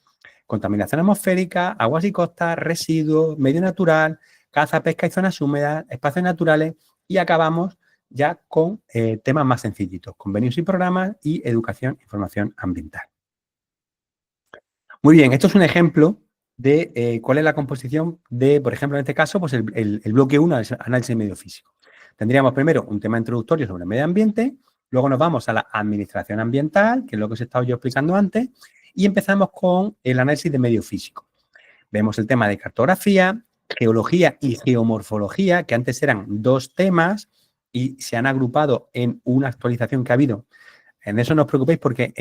Contaminación atmosférica, aguas y costas, residuos, medio natural, caza, pesca y zonas húmedas, espacios naturales y acabamos ya con temas más sencillitos, convenios y programas y educación y formación ambiental. Muy bien, esto es un ejemplo de cuál es la composición de, por ejemplo, en este caso, pues el bloque 1, análisis de medio físico. Tendríamos primero un tema introductorio sobre el medio ambiente, luego nos vamos a la administración ambiental, que es lo que os he estado yo explicando antes, y empezamos con el análisis de medio físico. Vemos el tema de cartografía, geología y geomorfología, que antes eran dos temas y se han agrupado en una actualización que ha habido. En eso no os preocupéis porque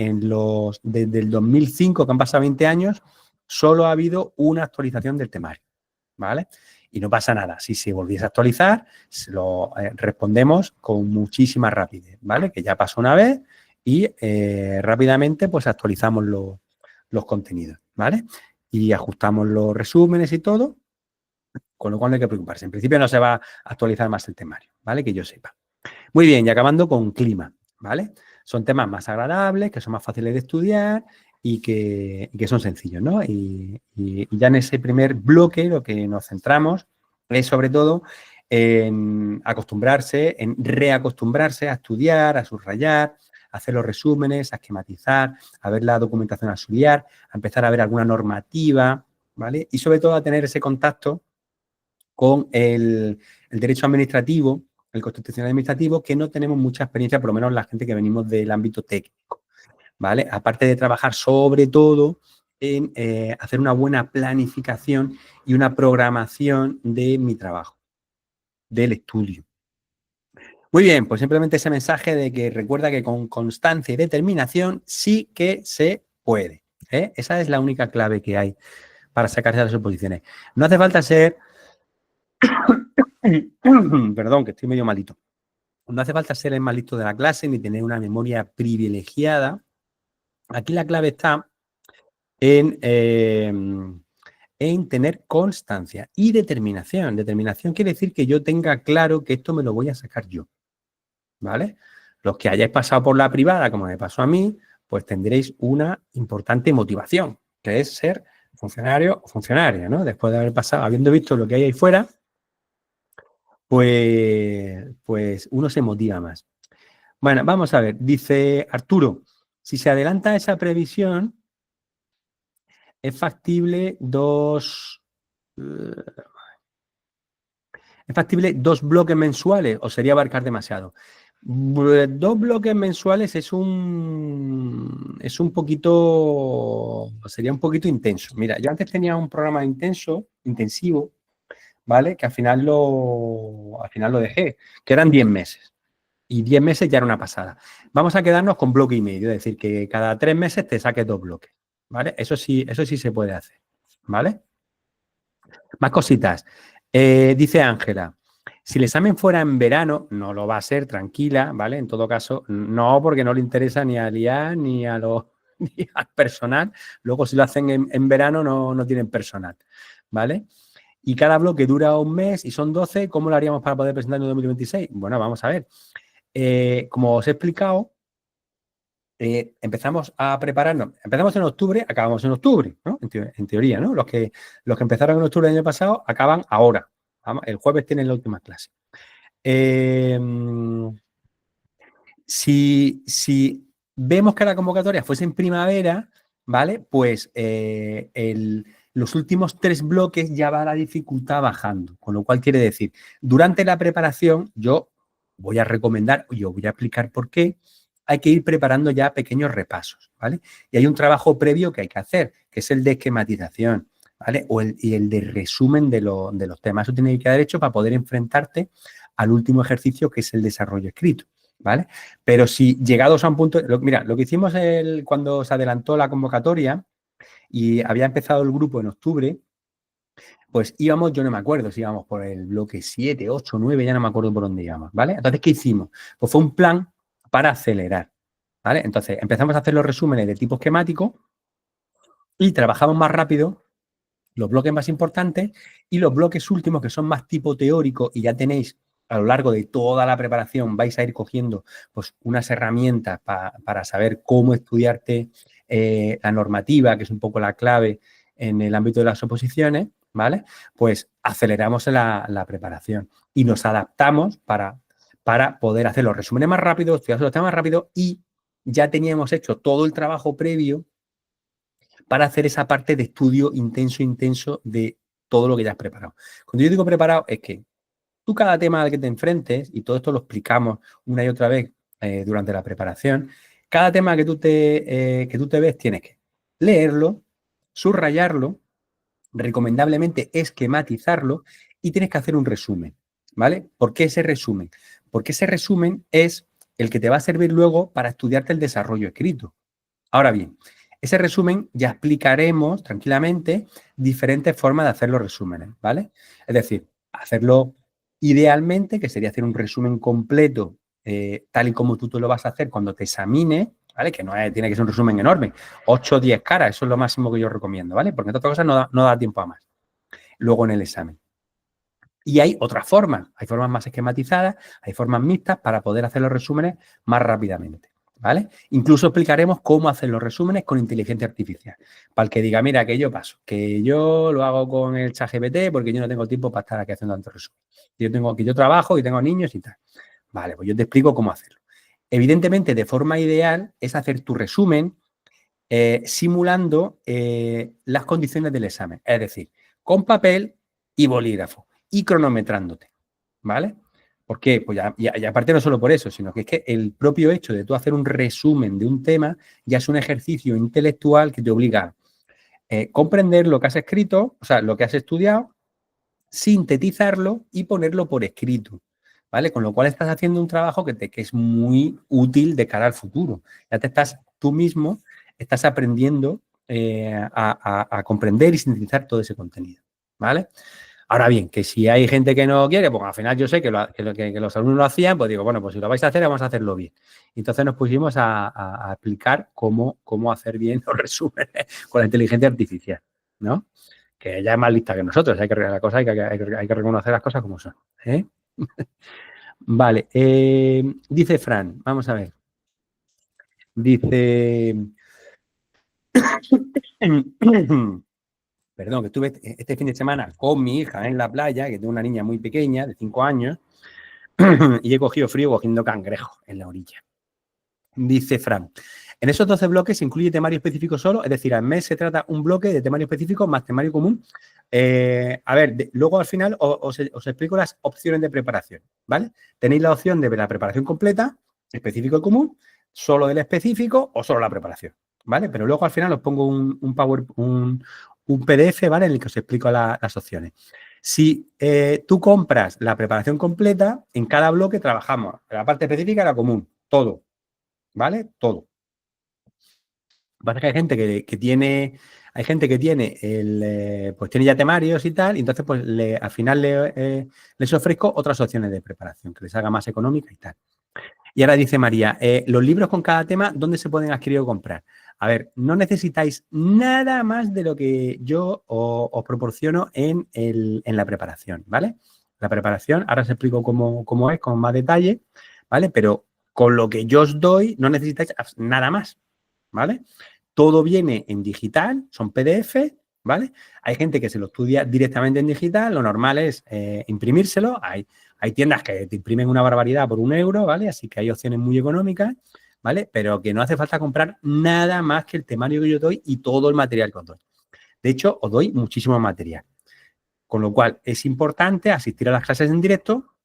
desde el 2005, que han pasado 20 años, solo ha habido una actualización del temario, ¿vale? Y no pasa nada. Si se volviese a actualizar, se lo respondemos con muchísima rapidez, ¿vale? Que ya pasó una vez y rápidamente pues actualizamos los contenidos, ¿vale? Y ajustamos los resúmenes y todo, con lo cual no hay que preocuparse. En principio no se va a actualizar más el temario, ¿vale? Que yo sepa. Muy bien, y acabando con clima, ¿vale? Son temas más agradables, que son más fáciles de estudiar y que son sencillos, ¿no? Y ya en ese primer bloque lo que nos centramos es sobre todo en acostumbrarse, en reacostumbrarse a estudiar, a subrayar, a hacer los resúmenes, a esquematizar, a ver la documentación auxiliar, a empezar a ver alguna normativa, ¿vale? Y sobre todo a tener ese contacto con el derecho administrativo, el constitucional administrativo, que no tenemos mucha experiencia, por lo menos la gente que venimos del ámbito técnico, ¿vale? Aparte de trabajar sobre todo en hacer una buena planificación y una programación de mi trabajo, del estudio. Muy bien, pues simplemente ese mensaje de que recuerda que con constancia y determinación sí que se puede, ¿eh? Esa es la única clave que hay para sacarse de las oposiciones. No hace falta ser... Perdón, que estoy medio malito. No hace falta ser el malito de la clase ni tener una memoria privilegiada. Aquí la clave está en tener constancia y determinación. Determinación quiere decir que yo tenga claro que esto me lo voy a sacar yo, ¿vale? Los que hayáis pasado por la privada, como me pasó a mí, pues tendréis una importante motivación, que es ser funcionario o funcionaria, ¿no? Después de haber pasado, habiendo visto lo que hay ahí fuera, pues uno se motiva más. Bueno, vamos a ver, dice Arturo, si se adelanta esa previsión, ¿es factible dos bloques mensuales o sería abarcar demasiado? Dos bloques mensuales sería un poquito intenso. Mira, yo antes tenía un programa intensivo, ¿vale? Que al final lo dejé, que eran 10 meses. Y 10 meses ya era una pasada. Vamos a quedarnos con bloque y medio, es decir, que cada 3 meses te saques 2 bloques, ¿vale? Eso sí se puede hacer, ¿vale? Más cositas. Dice Ángela, si el examen fuera en verano, no lo va a ser, tranquila, ¿vale? En todo caso, no, porque no le interesa ni al IA ni ni al personal. Luego, si lo hacen en verano, no tienen personal, ¿vale? Y cada bloque dura un mes y son 12. ¿Cómo lo haríamos para poder presentar en 2026? Bueno, vamos a ver. Como os he explicado, empezamos a prepararnos. Empezamos en octubre, acabamos en octubre, ¿no? En teoría, ¿no? Los que empezaron en octubre del año pasado acaban ahora. El jueves tienen la última clase. Si vemos que la convocatoria fuese en primavera, ¿vale? Pues los últimos 3 bloques ya va la dificultad bajando, con lo cual quiere decir, durante la preparación yo voy a recomendar, yo voy a explicar por qué, hay que ir preparando ya pequeños repasos, ¿vale? Y hay un trabajo previo que hay que hacer, que es el de esquematización, ¿vale? Y el de resumen de los temas. Eso tiene que quedar hecho para poder enfrentarte al último ejercicio, que es el desarrollo escrito, ¿vale? Pero si llegados a un punto... Mira, lo que hicimos cuando se adelantó la convocatoria y había empezado el grupo en octubre, pues íbamos, yo no me acuerdo si íbamos por el bloque 7, 8, 9, ya no me acuerdo por dónde íbamos, ¿vale? Entonces, ¿qué hicimos? Pues fue un plan para acelerar, ¿vale? Entonces, empezamos a hacer los resúmenes de tipo esquemático y trabajamos más rápido los bloques más importantes y los bloques últimos, que son más tipo teórico, y ya tenéis a lo largo de toda la preparación, vais a ir cogiendo pues unas herramientas para saber cómo estudiarte la normativa, que es un poco la clave en el ámbito de las oposiciones, ¿vale? Pues aceleramos la preparación y nos adaptamos para poder hacer los resúmenes más rápido, estudiar los temas más rápido, y ya teníamos hecho todo el trabajo previo para hacer esa parte de estudio intenso de todo lo que ya has preparado. Cuando yo digo preparado es que tú cada tema al que te enfrentes, y todo esto lo explicamos una y otra vez durante la preparación, cada tema que tú te ves tienes que leerlo, subrayarlo, recomendablemente esquematizarlo y tienes que hacer un resumen, ¿vale? ¿Por qué ese resumen? Porque ese resumen es el que te va a servir luego para estudiarte el desarrollo escrito. Ahora bien, ese resumen ya explicaremos tranquilamente diferentes formas de hacer los resúmenes, ¿vale? Es decir, hacerlo idealmente, que sería hacer un resumen completo, tal y como tú lo vas a hacer cuando te examines, ¿vale? Que no tiene que ser un resumen enorme, 8 o 10 caras, eso es lo máximo que yo recomiendo, ¿vale? Porque en otras cosas no da tiempo a más. Luego en el examen. Y hay otras formas, hay formas más esquematizadas, hay formas mixtas para poder hacer los resúmenes más rápidamente, ¿vale? Incluso explicaremos cómo hacer los resúmenes con inteligencia artificial. Para el que diga, mira, que yo paso, que yo lo hago con el ChatGPT porque yo no tengo tiempo para estar aquí haciendo tantos resúmenes. Que yo trabajo y tengo niños y tal. Vale, pues yo te explico cómo hacerlo. Evidentemente, de forma ideal es hacer tu resumen simulando las condiciones del examen. Es decir, con papel y bolígrafo y cronometrándote, ¿vale? ¿Por qué? Pues y aparte no solo por eso, sino que es que el propio hecho de tú hacer un resumen de un tema ya es un ejercicio intelectual que te obliga a comprender lo que has escrito, o sea, lo que has estudiado, sintetizarlo y ponerlo por escrito, ¿vale? Con lo cual estás haciendo un trabajo que es muy útil de cara al futuro. Ya tú mismo estás aprendiendo a comprender y sintetizar todo ese contenido, ¿vale? Ahora bien, que si hay gente que no quiere, pues al final yo sé que los alumnos lo hacían, pues digo, bueno, pues si lo vais a hacer, vamos a hacerlo bien. Entonces nos pusimos a explicar cómo hacer bien los resúmenes con la inteligencia artificial, ¿no? Que ella es más lista que nosotros, hay que reconocer las cosas como son, ¿eh? Vale, dice Fran, vamos a ver. Dice, perdón, que estuve este fin de semana con mi hija en la playa, que tengo una niña muy pequeña, de 5 años, y he cogido frío cogiendo cangrejo en la orilla. Dice Fran, en esos 12 bloques se incluye temario específico solo, es decir, al mes se trata un bloque de temario específico más temario común. A ver, luego al final os explico las opciones de preparación, ¿vale? Tenéis la opción de ver la preparación completa, específico y común, solo del específico o solo la preparación, ¿vale? Pero luego al final os pongo un PDF, ¿vale? En el que os explico las opciones. Si tú compras la preparación completa, en cada bloque trabajamos la parte específica y la común, todo, ¿vale? Todo. Pasa que hay gente que tiene pues tiene ya temarios y tal, y entonces pues al final les ofrezco otras opciones de preparación que les haga más económica y tal. Y ahora dice María, los libros con cada tema, ¿dónde se pueden adquirir o comprar? A ver, no necesitáis nada más de lo que yo os proporciono en la preparación, ¿vale? La preparación, ahora os explico cómo es, con más detalle, ¿vale? Pero con lo que yo os doy, no necesitáis nada más, ¿vale? Todo viene en digital, son PDF, ¿vale? Hay gente que se lo estudia directamente en digital, lo normal es imprimírselo, hay tiendas que te imprimen una barbaridad por €1, ¿vale? Así que hay opciones muy económicas, ¿vale? Pero que no hace falta comprar nada más que el temario que yo doy y todo el material que os doy. De hecho, os doy muchísimo material. Con lo cual, es importante asistir a las clases en directo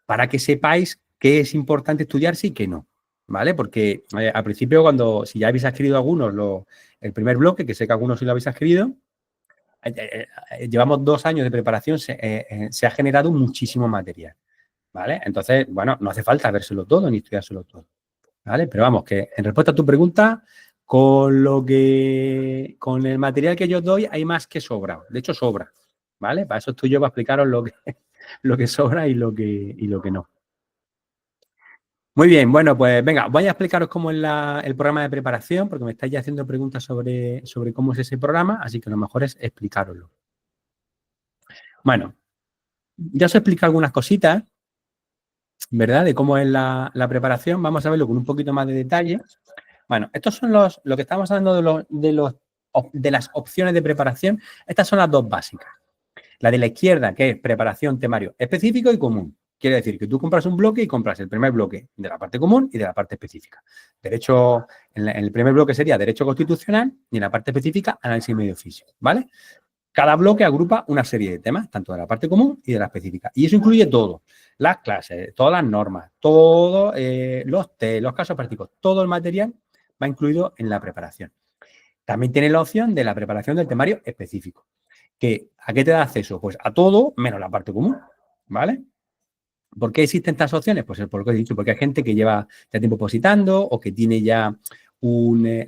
para que sepáis qué es importante estudiarse y qué no, ¿vale? Porque al principio, si ya habéis adquirido algunos, el primer bloque, que sé que algunos sí lo habéis adquirido, llevamos 2 años de preparación, se ha generado muchísimo material, ¿vale? Entonces, bueno, no hace falta vérselo todo ni estudiárselo todo, ¿vale? Pero vamos, que en respuesta a tu pregunta, con el material que yo os doy hay más que sobra, de hecho sobra, ¿vale? Para eso estoy yo para explicaros lo que sobra y lo que no. Muy bien, bueno, pues venga, voy a explicaros cómo es el programa de preparación, porque me estáis ya haciendo preguntas sobre cómo es ese programa, así que lo mejor es explicaroslo. Bueno, ya os he explicado algunas cositas, ¿verdad? De cómo es la preparación. Vamos a verlo con un poquito más de detalle. Bueno, estos son lo que estamos hablando de las opciones de preparación. Estas son las dos básicas. La de la izquierda, que es preparación temario específico y común. Quiere decir que tú compras un bloque y compras el primer bloque de la parte común y de la parte específica. Derecho, en el primer bloque sería derecho constitucional y en la parte específica análisis medio físico, ¿vale? Cada bloque agrupa una serie de temas, tanto de la parte común y de la específica. Y eso incluye todo, las clases, todas las normas, todos los test, los casos prácticos, todo el material va incluido en la preparación. También tiene la opción de la preparación del temario específico. ¿A qué te da acceso? Pues a todo menos la parte común, ¿vale? ¿Por qué existen estas opciones? Pues es por lo que he dicho, porque hay gente que lleva ya tiempo positando o que tiene ya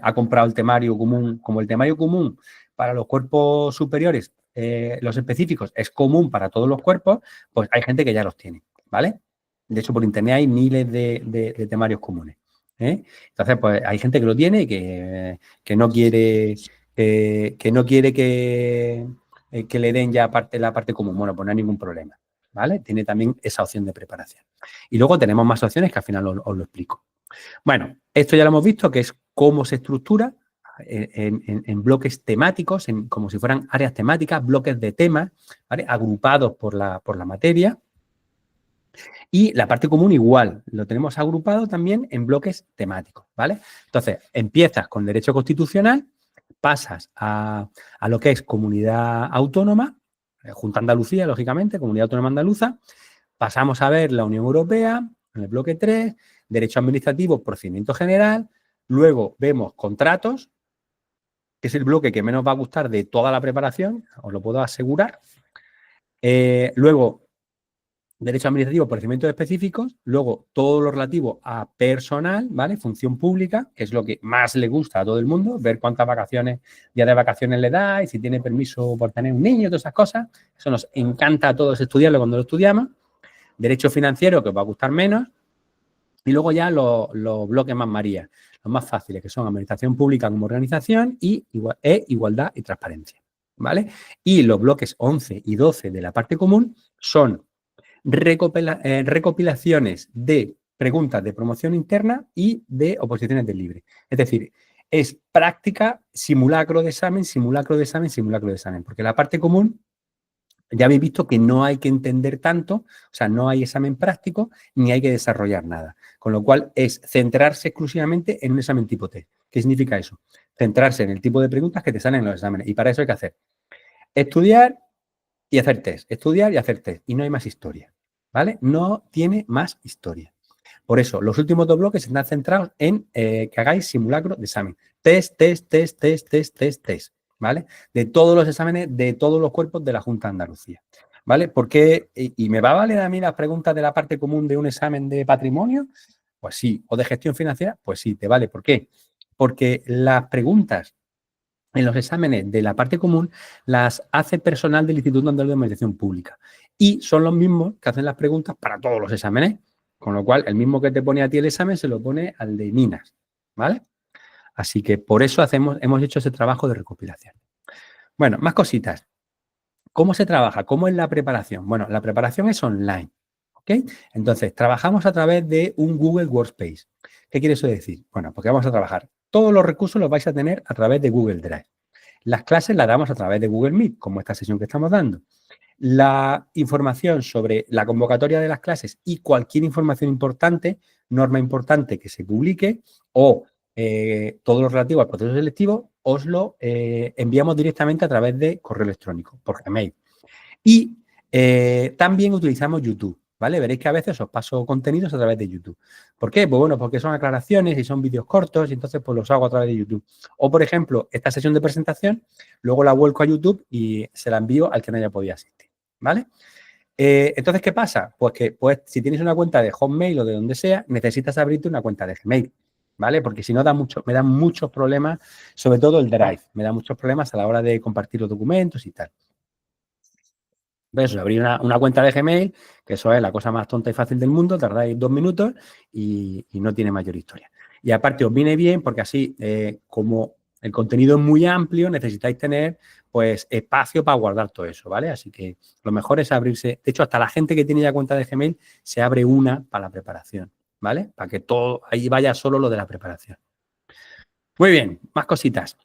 ha comprado el temario común, como el temario común para los cuerpos superiores, los específicos, es común para todos los cuerpos, pues hay gente que ya los tiene, ¿vale? De hecho, por internet hay miles de temarios comunes, ¿eh? Entonces, pues hay gente que lo tiene y que no quiere que le den ya la parte común. Bueno, pues no hay ningún problema, ¿vale? Tiene también esa opción de preparación. Y luego tenemos más opciones que al final os lo explico. Bueno, esto ya lo hemos visto, que es cómo se estructura en bloques temáticos, como si fueran áreas temáticas, bloques de temas, ¿vale? Agrupados por la materia. Y la parte común igual, lo tenemos agrupado también en bloques temáticos, ¿vale? Entonces, empiezas con derecho constitucional, pasas a lo que es comunidad autónoma, junto a Andalucía, lógicamente, comunidad autónoma andaluza, pasamos a ver la Unión Europea, en el bloque 3, derecho administrativo, procedimiento general, luego vemos contratos, que es el bloque que menos va a gustar de toda la preparación, os lo puedo asegurar. Luego, derecho administrativo, procedimientos específicos, luego todo lo relativo a personal, ¿vale? Función pública, que es lo que más le gusta a todo el mundo, ver cuántas días de vacaciones le da y si tiene permiso por tener un niño, todas esas cosas. Eso nos encanta a todos estudiarlo cuando lo estudiamos. Derecho financiero, que os va a gustar menos. Y luego ya los bloques más María, los más fáciles, que son administración pública como organización y igualdad y transparencia, ¿vale? Y los bloques 11 y 12 de la parte común son recopilaciones de preguntas de promoción interna y de oposiciones del libre. Es decir, es práctica, simulacro de examen, simulacro de examen, simulacro de examen, porque la parte común ya habéis visto que no hay que entender tanto, o sea, no hay examen práctico ni hay que desarrollar nada. Con lo cual es centrarse exclusivamente en un examen tipo test. ¿Qué significa eso? Centrarse en el tipo de preguntas que te salen en los exámenes. Y para eso hay que hacer estudiar y hacer test, estudiar y hacer test. Y no hay más historia, ¿vale? No tiene más historia. Por eso, los últimos dos bloques están centrados en que hagáis simulacro de examen. Test, test, test, test, test, test, test. ¿Vale? De todos los exámenes de todos los cuerpos de la Junta de Andalucía, ¿vale? Porque, ¿y me va a valer a mí las preguntas de la parte común de un examen de patrimonio? Pues sí. ¿O de gestión financiera? Pues sí, te vale. ¿Por qué? Porque las preguntas en los exámenes de la parte común las hace personal del Instituto Andaluz de Administración Pública y son los mismos que hacen las preguntas para todos los exámenes, con lo cual el mismo que te pone a ti el examen se lo pone al de Minas, ¿vale? Así que por eso hemos hecho ese trabajo de recopilación. Bueno, más cositas. ¿Cómo se trabaja? ¿Cómo es la preparación? Bueno, la preparación es online, ¿ok? Entonces, trabajamos a través de un Google Workspace. ¿Qué quiere eso decir? Bueno, porque vamos a trabajar. Todos los recursos los vais a tener a través de Google Drive. Las clases las damos a través de Google Meet, como esta sesión que estamos dando. La información sobre la convocatoria de las clases y cualquier información importante, norma importante que se publique o todo lo relativo al proceso selectivo, os lo enviamos directamente a través de correo electrónico, por Gmail. Y también utilizamos YouTube, ¿vale? Veréis que a veces os paso contenidos a través de YouTube. ¿Por qué? Pues bueno, porque son aclaraciones y son vídeos cortos y entonces pues los hago a través de YouTube. O, por ejemplo, esta sesión de presentación, luego la vuelco a YouTube y se la envío al que no haya podido asistir, ¿vale? Entonces, ¿qué pasa? Pues que si tienes una cuenta de Hotmail o de donde sea, necesitas abrirte una cuenta de Gmail, ¿vale? Porque si no, me dan muchos problemas, sobre todo el Drive, me da muchos problemas a la hora de compartir los documentos y tal. Eso, abrir una cuenta de Gmail, que eso es la cosa más tonta y fácil del mundo, tardáis 2 minutos y no tiene mayor historia. Y aparte os viene bien porque así, como el contenido es muy amplio, necesitáis tener pues espacio para guardar todo eso, ¿vale? Así que lo mejor es abrirse, de hecho, hasta la gente que tiene ya cuenta de Gmail se abre una para la preparación, ¿vale? Para que todo, ahí vaya solo lo de la preparación. Muy bien, más cositas.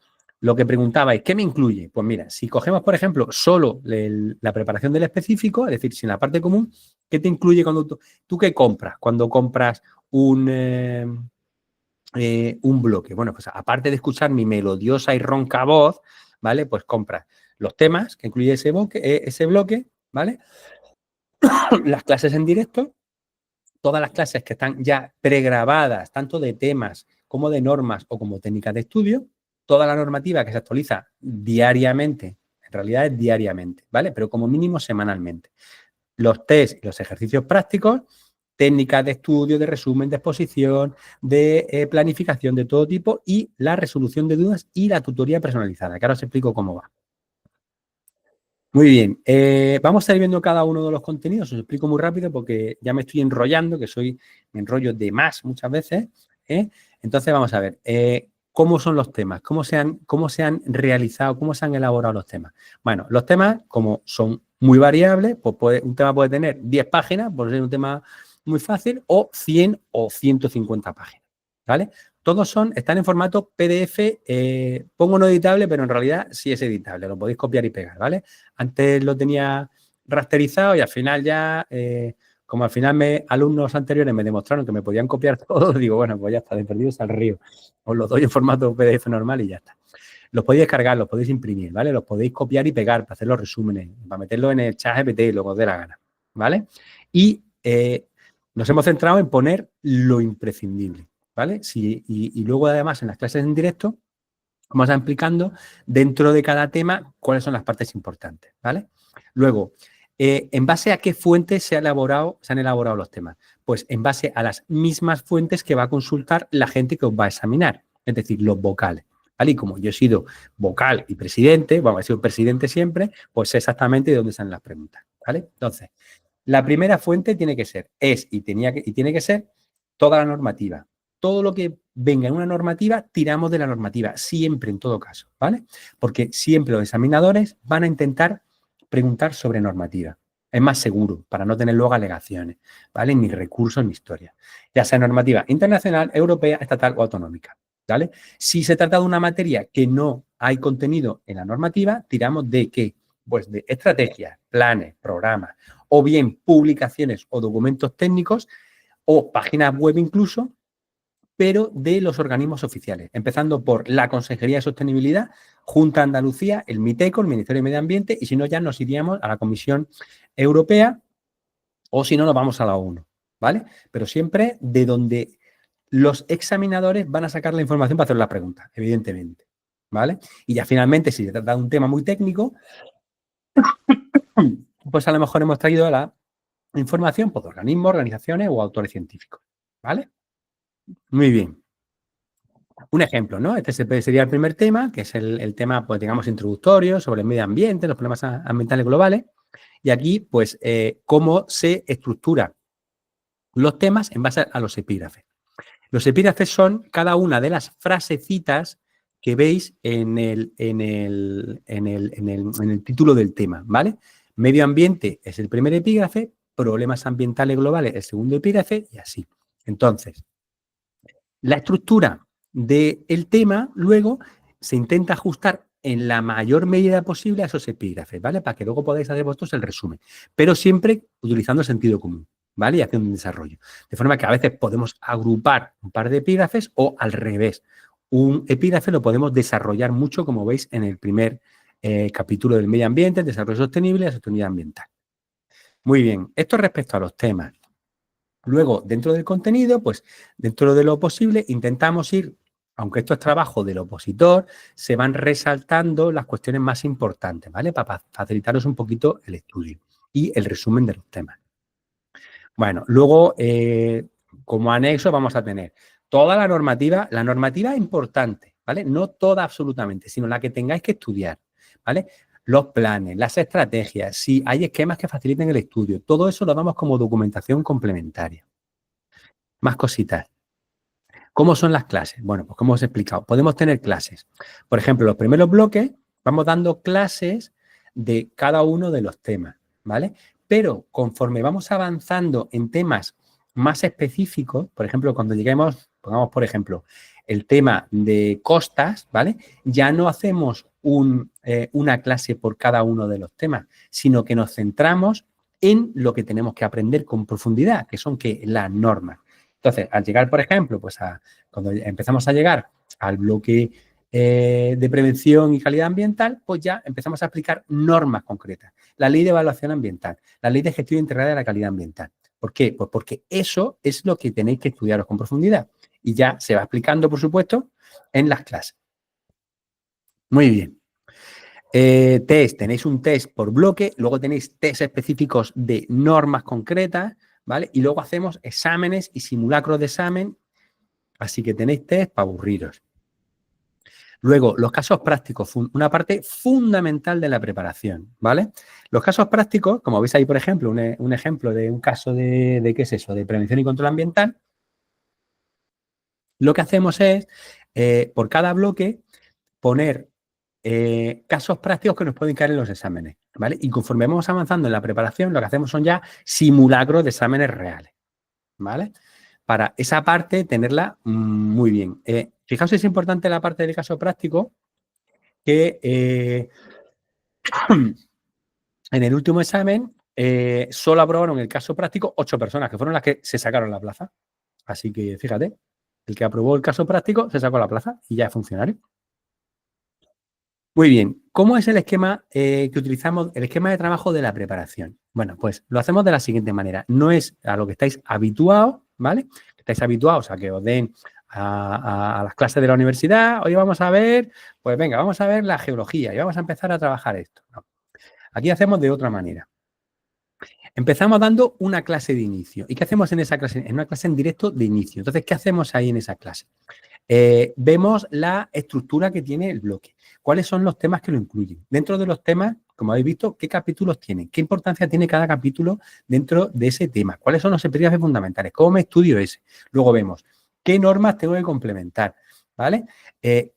lo que preguntabais, ¿qué me incluye? Pues mira, si cogemos, por ejemplo, solo la preparación del específico, es decir, sin la parte común, ¿qué te incluye cuando tú qué compras? Cuando compras un bloque. Bueno, pues aparte de escuchar mi melodiosa y ronca voz, ¿vale? Pues compras los temas que incluye ese bloque, ¿vale? Las clases en directo, todas las clases que están ya pregrabadas, tanto de temas como de normas o como técnicas de estudio, toda la normativa que se actualiza diariamente, en realidad es diariamente, ¿vale? Pero como mínimo semanalmente. Los test y los ejercicios prácticos, técnicas de estudio, de resumen, de exposición, de planificación de todo tipo y la resolución de dudas y la tutoría personalizada, que ahora os explico cómo va. Muy bien, vamos a ir viendo cada uno de los contenidos, os explico muy rápido porque ya me estoy enrollando, me enrollo de más muchas veces, ¿eh? Entonces vamos a ver, ¿cómo son los temas? ¿Cómo se han realizado, cómo se han elaborado los temas? Bueno, los temas, como son muy variables, pues un tema puede tener 10 páginas, por ser un tema muy fácil, o 100 o 150 páginas, ¿vale? Todos están en formato PDF, pongo no editable, pero en realidad sí es editable, lo podéis copiar y pegar, ¿vale? Antes lo tenía rasterizado y al final ya, como al final alumnos anteriores me demostraron que me podían copiar todo, digo, bueno, pues ya está, de perdidos al río. Os lo doy en formato PDF normal y ya está. Los podéis descargar, los podéis imprimir, ¿vale? Los podéis copiar y pegar para hacer los resúmenes, para meterlo en el chat GPT, lo que os dé la gana, ¿vale? Y nos hemos centrado en poner lo imprescindible, ¿vale? Y luego, además, en las clases en directo, vamos a explicando dentro de cada tema cuáles son las partes importantes, ¿vale? Luego, ¿en base a qué fuentes se han elaborado los temas? Pues en base a las mismas fuentes que va a consultar la gente que os va a examinar, es decir, los vocales, ¿vale? Y como yo he sido vocal y presidente, bueno, he sido presidente siempre, pues sé exactamente de dónde salen las preguntas, ¿vale? Entonces, la primera fuente tiene que ser, tiene que ser toda la normativa. Todo lo que venga en una normativa, tiramos de la normativa, siempre en todo caso, ¿vale? Porque siempre los examinadores van a intentar preguntar sobre normativa. Es más seguro, para no tener luego alegaciones, ¿vale? Ni recursos ni historia. Ya sea normativa internacional, europea, estatal o autonómica, ¿vale? Si se trata de una materia que no hay contenido en la normativa, tiramos de ¿qué? Pues de estrategias, planes, programas, o bien publicaciones o documentos técnicos o páginas web incluso, pero de los organismos oficiales, empezando por la Consejería de Sostenibilidad, Junta de Andalucía, el MITECO, el Ministerio de Medio Ambiente, y si no ya nos iríamos a la Comisión Europea o si no nos vamos a la ONU, ¿vale? Pero siempre de donde los examinadores van a sacar la información para hacer las preguntas, evidentemente, ¿vale? Y ya finalmente, si se trata de un tema muy técnico, pues a lo mejor hemos traído la información por organismos, organizaciones o autores científicos, ¿vale? Muy bien. Un ejemplo, ¿no? Este sería el primer tema, que es el tema, pues digamos, introductorio sobre el medio ambiente, los problemas ambientales globales. Y aquí, pues, cómo se estructuran los temas en base a los epígrafes. Los epígrafes son cada una de las frasecitas que veis en el título del tema, ¿vale? Medio ambiente es el primer epígrafe, problemas ambientales globales el segundo epígrafe y así. Entonces, la estructura del tema luego se intenta ajustar en la mayor medida posible a esos epígrafes, ¿vale? Para que luego podáis hacer vosotros el resumen, pero siempre utilizando sentido común, ¿vale? Y haciendo un desarrollo. De forma que a veces podemos agrupar un par de epígrafes o al revés. Un epígrafe lo podemos desarrollar mucho, como veis en el primer capítulo del medio ambiente, el desarrollo sostenible y la sostenibilidad ambiental. Muy bien, esto respecto a los temas. Luego, dentro del contenido, pues dentro de lo posible, intentamos ir, aunque esto es trabajo del opositor, se van resaltando las cuestiones más importantes, ¿vale? Para facilitaros un poquito el estudio y el resumen de los temas. Bueno, luego, como anexo vamos a tener toda la normativa importante, ¿vale? No toda absolutamente, sino la que tengáis que estudiar, ¿vale? Los planes, las estrategias, si hay esquemas que faciliten el estudio, todo eso lo damos como documentación complementaria. Más cositas. ¿Cómo son las clases? Bueno, pues como os he explicado, podemos tener clases. Por ejemplo, los primeros bloques vamos dando clases de cada uno de los temas, ¿vale? Pero conforme vamos avanzando en temas más específicos, por ejemplo, cuando lleguemos pongamos por ejemplo el tema de costas, ¿vale? Ya no hacemos una clase por cada uno de los temas, sino que nos centramos en lo que tenemos que aprender con profundidad, que son las normas. Entonces, al llegar, por ejemplo, pues cuando empezamos a llegar al bloque de prevención y calidad ambiental, pues ya empezamos a aplicar normas concretas. La ley de evaluación ambiental, la ley de gestión integrada de la calidad ambiental. ¿Por qué? Pues porque eso es lo que tenéis que estudiaros con profundidad. Y ya se va explicando, por supuesto, en las clases. Muy bien. Test, tenéis un test por bloque, luego tenéis test específicos de normas concretas, ¿vale? Y luego hacemos exámenes y simulacros de examen, así que tenéis test para aburriros. Luego, los casos prácticos, una parte fundamental de la preparación, ¿vale? Los casos prácticos, como veis ahí, por ejemplo, un ejemplo de un caso de ¿qué es eso? De prevención y control ambiental. Lo que hacemos es, por cada bloque, poner casos prácticos que nos pueden caer en los exámenes, ¿vale? Y conforme vamos avanzando en la preparación, lo que hacemos son ya simulacros de exámenes reales, ¿vale? Para esa parte, tenerla muy bien. Fijaos si es importante la parte del caso práctico, que en el último examen solo aprobaron el caso práctico 8 personas, que fueron las que se sacaron la plaza. Así que, fíjate, el que aprobó el caso práctico se sacó la plaza y ya es funcionario. Muy bien, ¿cómo es el esquema que utilizamos, el esquema de trabajo de la preparación? Bueno, pues lo hacemos de la siguiente manera. No es a lo que estáis habituados, ¿vale? Estáis habituados a que os den a las clases de la universidad. Hoy vamos a ver, pues venga, vamos a ver la geología y vamos a empezar a trabajar esto. No. Aquí hacemos de otra manera. Empezamos dando una clase de inicio. ¿Y qué hacemos en esa clase? En una clase en directo de inicio. Entonces, ¿qué hacemos ahí en esa clase? Vemos la estructura que tiene el bloque. ¿Cuáles son los temas que lo incluyen? Dentro de los temas, como habéis visto, ¿qué capítulos tienen? ¿Qué importancia tiene cada capítulo dentro de ese tema? ¿Cuáles son los epígrafes fundamentales? ¿Cómo me estudio ese? Luego vemos qué normas tengo que complementar, ¿vale?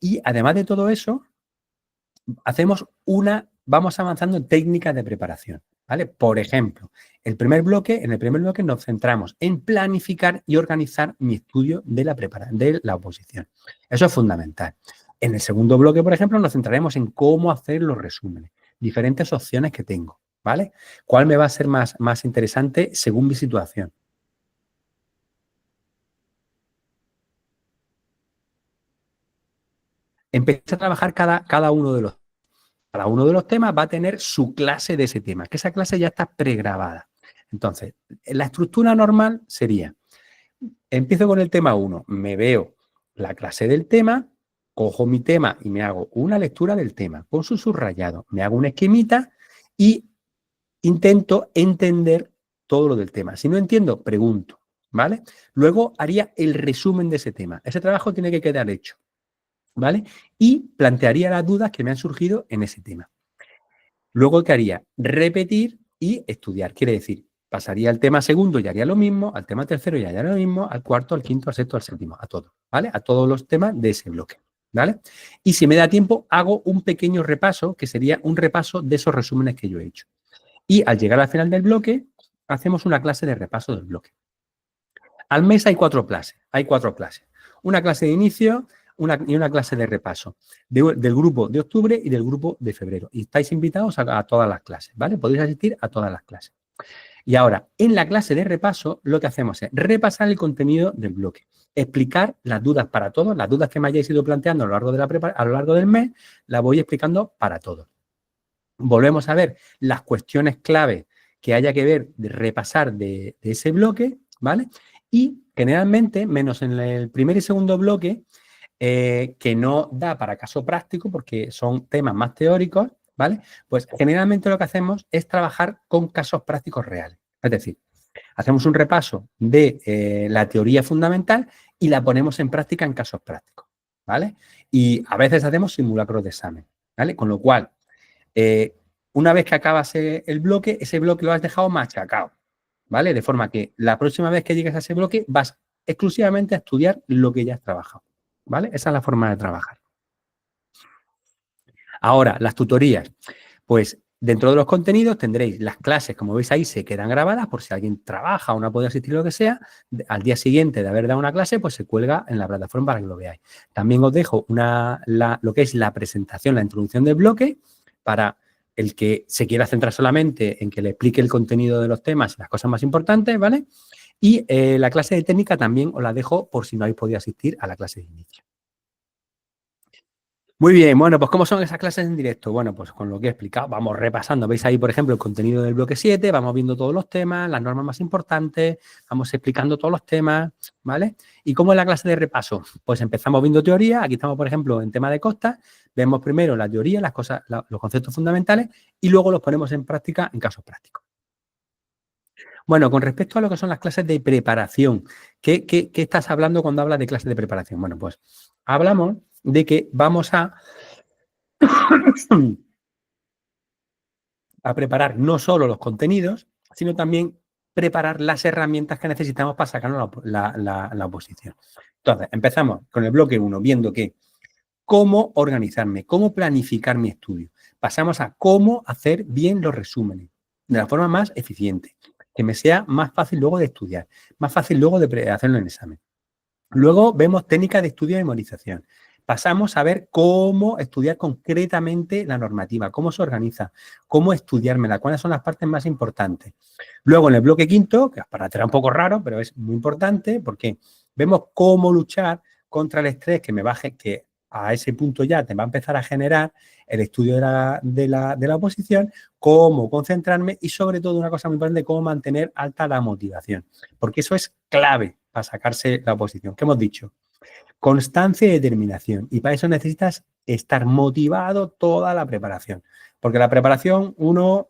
Y además de todo eso, vamos avanzando en técnicas de preparación, ¿vale? Por ejemplo, en el primer bloque nos centramos en planificar y organizar mi estudio de la oposición. Eso es fundamental. En el segundo bloque, por ejemplo, nos centraremos en cómo hacer los resúmenes, diferentes opciones que tengo, ¿vale? ¿Cuál me va a ser más interesante según mi situación? Empecé a trabajar cada uno de los temas va a tener su clase de ese tema, que esa clase ya está pregrabada. Entonces, la estructura normal sería, empiezo con el tema 1, me veo la clase del tema, cojo mi tema y me hago una lectura del tema con su subrayado, me hago una esquemita y intento entender todo lo del tema. Si no entiendo, pregunto, ¿vale? Luego haría el resumen de ese tema. Ese trabajo tiene que quedar hecho, ¿vale? Y plantearía las dudas que me han surgido en ese tema. Luego, ¿qué haría? Repetir y estudiar. Quiere decir, pasaría al tema segundo y haría lo mismo, al tema tercero y haría lo mismo, al cuarto, al quinto, al sexto, al séptimo, a todo, ¿vale? A todos los temas de ese bloque, ¿vale? Y si me da tiempo, hago un pequeño repaso, que sería un repaso de esos resúmenes que yo he hecho. Y al llegar al final del bloque, hacemos una clase de repaso del bloque. Al mes hay 4 clases, Una clase de inicio, y una clase de repaso del grupo de octubre y del grupo de febrero. Y estáis invitados a todas las clases, ¿vale? Podéis asistir a todas las clases. Y ahora, en la clase de repaso, lo que hacemos es repasar el contenido del bloque, explicar las dudas para todos, las dudas que me hayáis ido planteando a lo largo del mes, las voy explicando para todos. Volvemos a ver las cuestiones clave que haya que ver, de repasar de ese bloque, ¿vale? Y generalmente, menos en el primer y segundo bloque, que no da para caso práctico porque son temas más teóricos, ¿vale? Pues generalmente lo que hacemos es trabajar con casos prácticos reales. Es decir, hacemos un repaso de la teoría fundamental y la ponemos en práctica en casos prácticos, ¿vale? Y a veces hacemos simulacros de examen, ¿vale? Con lo cual, una vez que acabas ese bloque lo has dejado machacado, ¿vale? De forma que la próxima vez que llegues a ese bloque vas exclusivamente a estudiar lo que ya has trabajado, ¿vale? Esa es la forma de trabajar. Ahora, las tutorías. Pues Dentro de los contenidos tendréis las clases, como veis ahí, se quedan grabadas por si alguien trabaja o no puede asistir lo que sea. Al día siguiente de haber dado una clase, pues se cuelga en la plataforma para que lo veáis. También os dejo lo que es la presentación, la introducción del bloque, para el que se quiera centrar solamente en que le explique el contenido de los temas y las cosas más importantes, ¿vale? Y la clase de técnica también os la dejo por si no habéis podido asistir a la clase de inicio. Muy bien, bueno, pues ¿cómo son esas clases en directo? Bueno, pues con lo que he explicado, vamos repasando. Veis ahí, por ejemplo, el contenido del bloque 7, vamos viendo todos los temas, las normas más importantes, vamos explicando todos los temas, ¿vale? ¿Y cómo es la clase de repaso? Pues empezamos viendo teoría, aquí estamos, por ejemplo, en tema de costas, vemos primero la teoría, las cosas, los conceptos fundamentales y luego los ponemos en práctica en casos prácticos. Bueno, con respecto a lo que son las clases de preparación, ¿qué estás hablando cuando hablas de clases de preparación? Bueno, pues hablamos de que vamos a preparar no solo los contenidos, sino también preparar las herramientas que necesitamos para sacarnos la oposición. Entonces, empezamos con el bloque 1, viendo que cómo organizarme, cómo planificar mi estudio. Pasamos a cómo hacer bien los resúmenes de la forma más eficiente, que me sea más fácil luego de estudiar, más fácil luego de hacerlo en el examen. Luego vemos técnicas de estudio y memorización. Pasamos a ver cómo estudiar concretamente la normativa, cómo se organiza, cómo estudiármela, cuáles son las partes más importantes. Luego, en el bloque quinto, que para parecerá un poco raro, pero es muy importante, porque vemos cómo luchar contra el estrés que me baje, que a ese punto ya te va a empezar a generar el estudio de la oposición, cómo concentrarme y, sobre todo, una cosa muy importante, cómo mantener alta la motivación, porque eso es clave para sacarse la oposición. ¿Qué hemos dicho? Constancia y determinación. Y para eso necesitas estar motivado toda la preparación. Porque la preparación, uno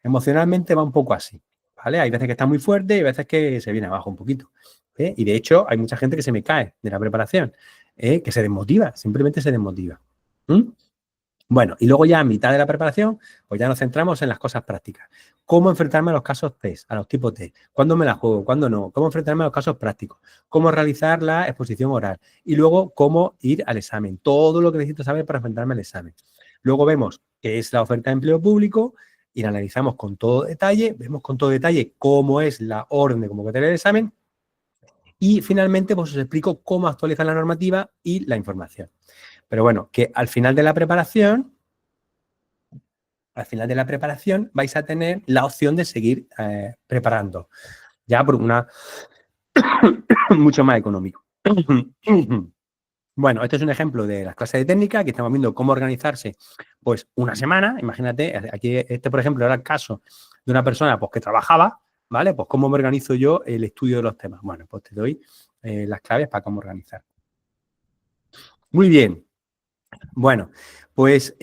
emocionalmente va un poco así, ¿vale? Hay veces que está muy fuerte y hay veces que se viene abajo un poquito. Y de hecho, hay mucha gente que se me cae de la preparación, que se desmotiva, simplemente se desmotiva. ¿Mm? Bueno, y luego ya a mitad de la preparación, pues ya nos centramos en las cosas prácticas. Cómo enfrentarme a los casos test, a los tipos test. ¿Cuándo me la juego? ¿Cuándo no? Cómo enfrentarme a los casos prácticos. Cómo realizar la exposición oral. Y luego cómo ir al examen. Todo lo que necesito saber para enfrentarme al examen. Luego vemos qué es la oferta de empleo público y la analizamos con todo detalle. Vemos con todo detalle cómo es la orden de convocatoria del examen. Y finalmente, pues os explico cómo actualizar la normativa y la información. Pero bueno, que al final de la preparación vais a tener la opción de seguir preparando, ya por una mucho más económico. Bueno, este es un ejemplo de las clases de técnica. Aquí estamos viendo cómo organizarse, pues, una semana. Imagínate, aquí este, por ejemplo, era el caso de una persona pues, que trabajaba, ¿vale? Pues, ¿cómo me organizo yo el estudio de los temas? Bueno, pues te doy las claves para cómo organizar. Muy bien. Bueno, pues,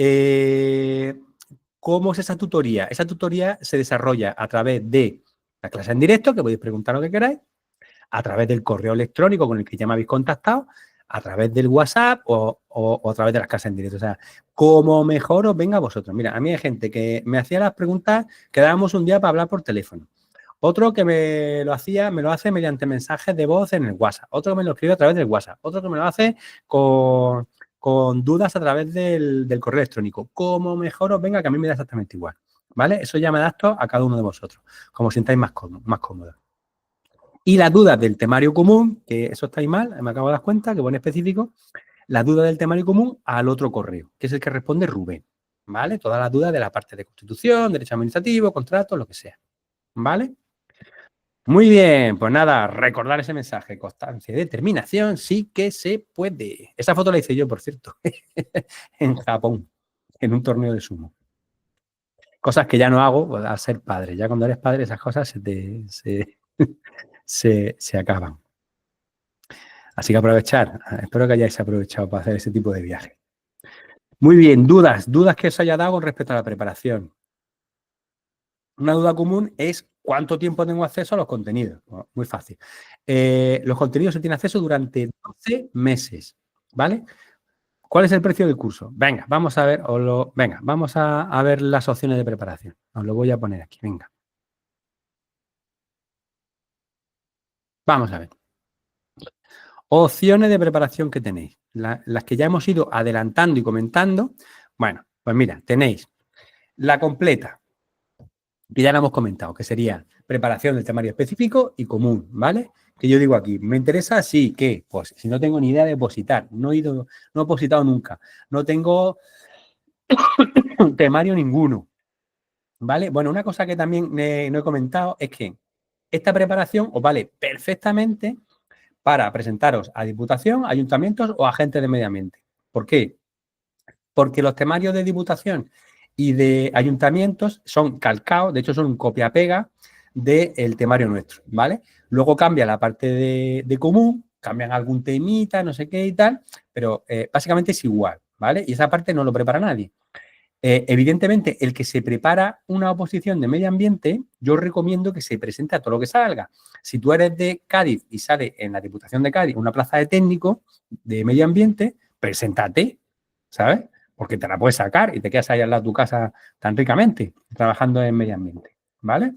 ¿cómo es esa tutoría? Esa tutoría se desarrolla a través de la clase en directo, que podéis preguntar lo que queráis, a través del correo electrónico con el que ya me habéis contactado, a través del WhatsApp o a través de las clases en directo. O sea, como mejor os venga a vosotros. Mira, a mí hay gente que me hacía las preguntas, quedábamos un día para hablar por teléfono. Otro que me lo hace mediante mensajes de voz en el WhatsApp. Otro que me lo escribe a través del WhatsApp. Otro que me lo hace con dudas a través del correo electrónico. Como mejor os venga, que a mí me da exactamente igual. ¿Vale? Eso ya me adapto a cada uno de vosotros, como sintáis más cómodo. Y las dudas del temario común, que eso estáis mal, me acabo de dar cuenta, que pone específico, las dudas del temario común al otro correo, que es el que responde Rubén. ¿Vale? Todas las dudas de la parte de constitución, derecho administrativo, contrato, lo que sea. ¿Vale? Muy bien, pues nada, recordar ese mensaje, constancia y determinación, sí que se puede. Esa foto la hice yo, por cierto, en Japón, en un torneo de sumo. Cosas que ya no hago pues, al ser padre. Ya cuando eres padre esas cosas se acaban. Así que aprovechar. Espero que hayáis aprovechado para hacer ese tipo de viaje. Muy bien, dudas que os haya dado con respecto a la preparación. Una duda común es ¿cuánto tiempo tengo acceso a los contenidos? Bueno, muy fácil. Los contenidos se tienen acceso durante 12 meses, ¿vale? ¿Cuál es el precio del curso? Venga, vamos a ver, vamos a ver las opciones de preparación. Os lo voy a poner aquí, venga. Vamos a ver. Opciones de preparación que tenéis. Las que ya hemos ido adelantando y comentando. Bueno, pues mira, tenéis La completa, que ya la hemos comentado, que sería preparación del temario específico y común, ¿vale? Que yo digo aquí, ¿me interesa? Sí, ¿qué? Pues si no tengo ni idea de depositar, no he depositado nunca, no tengo temario ninguno, ¿vale? Bueno, una cosa que también no he comentado es que esta preparación os vale perfectamente para presentaros a diputación, ayuntamientos o agentes de medio ambiente. ¿Por qué? Porque los temarios de diputación y de ayuntamientos son calcados, de hecho son un copia-pega del temario nuestro, ¿vale? Luego cambia la parte de común, cambian algún temita, no sé qué y tal, pero básicamente es igual, ¿vale? Y esa parte no lo prepara nadie. Evidentemente, el que se prepara una oposición de medio ambiente, yo recomiendo que se presente a todo lo que salga. Si tú eres de Cádiz y sale en la Diputación de Cádiz una plaza de técnico de medio ambiente, preséntate, ¿sabes? Porque te la puedes sacar y te quedas ahí al lado de tu casa tan ricamente, trabajando en medio ambiente, ¿vale?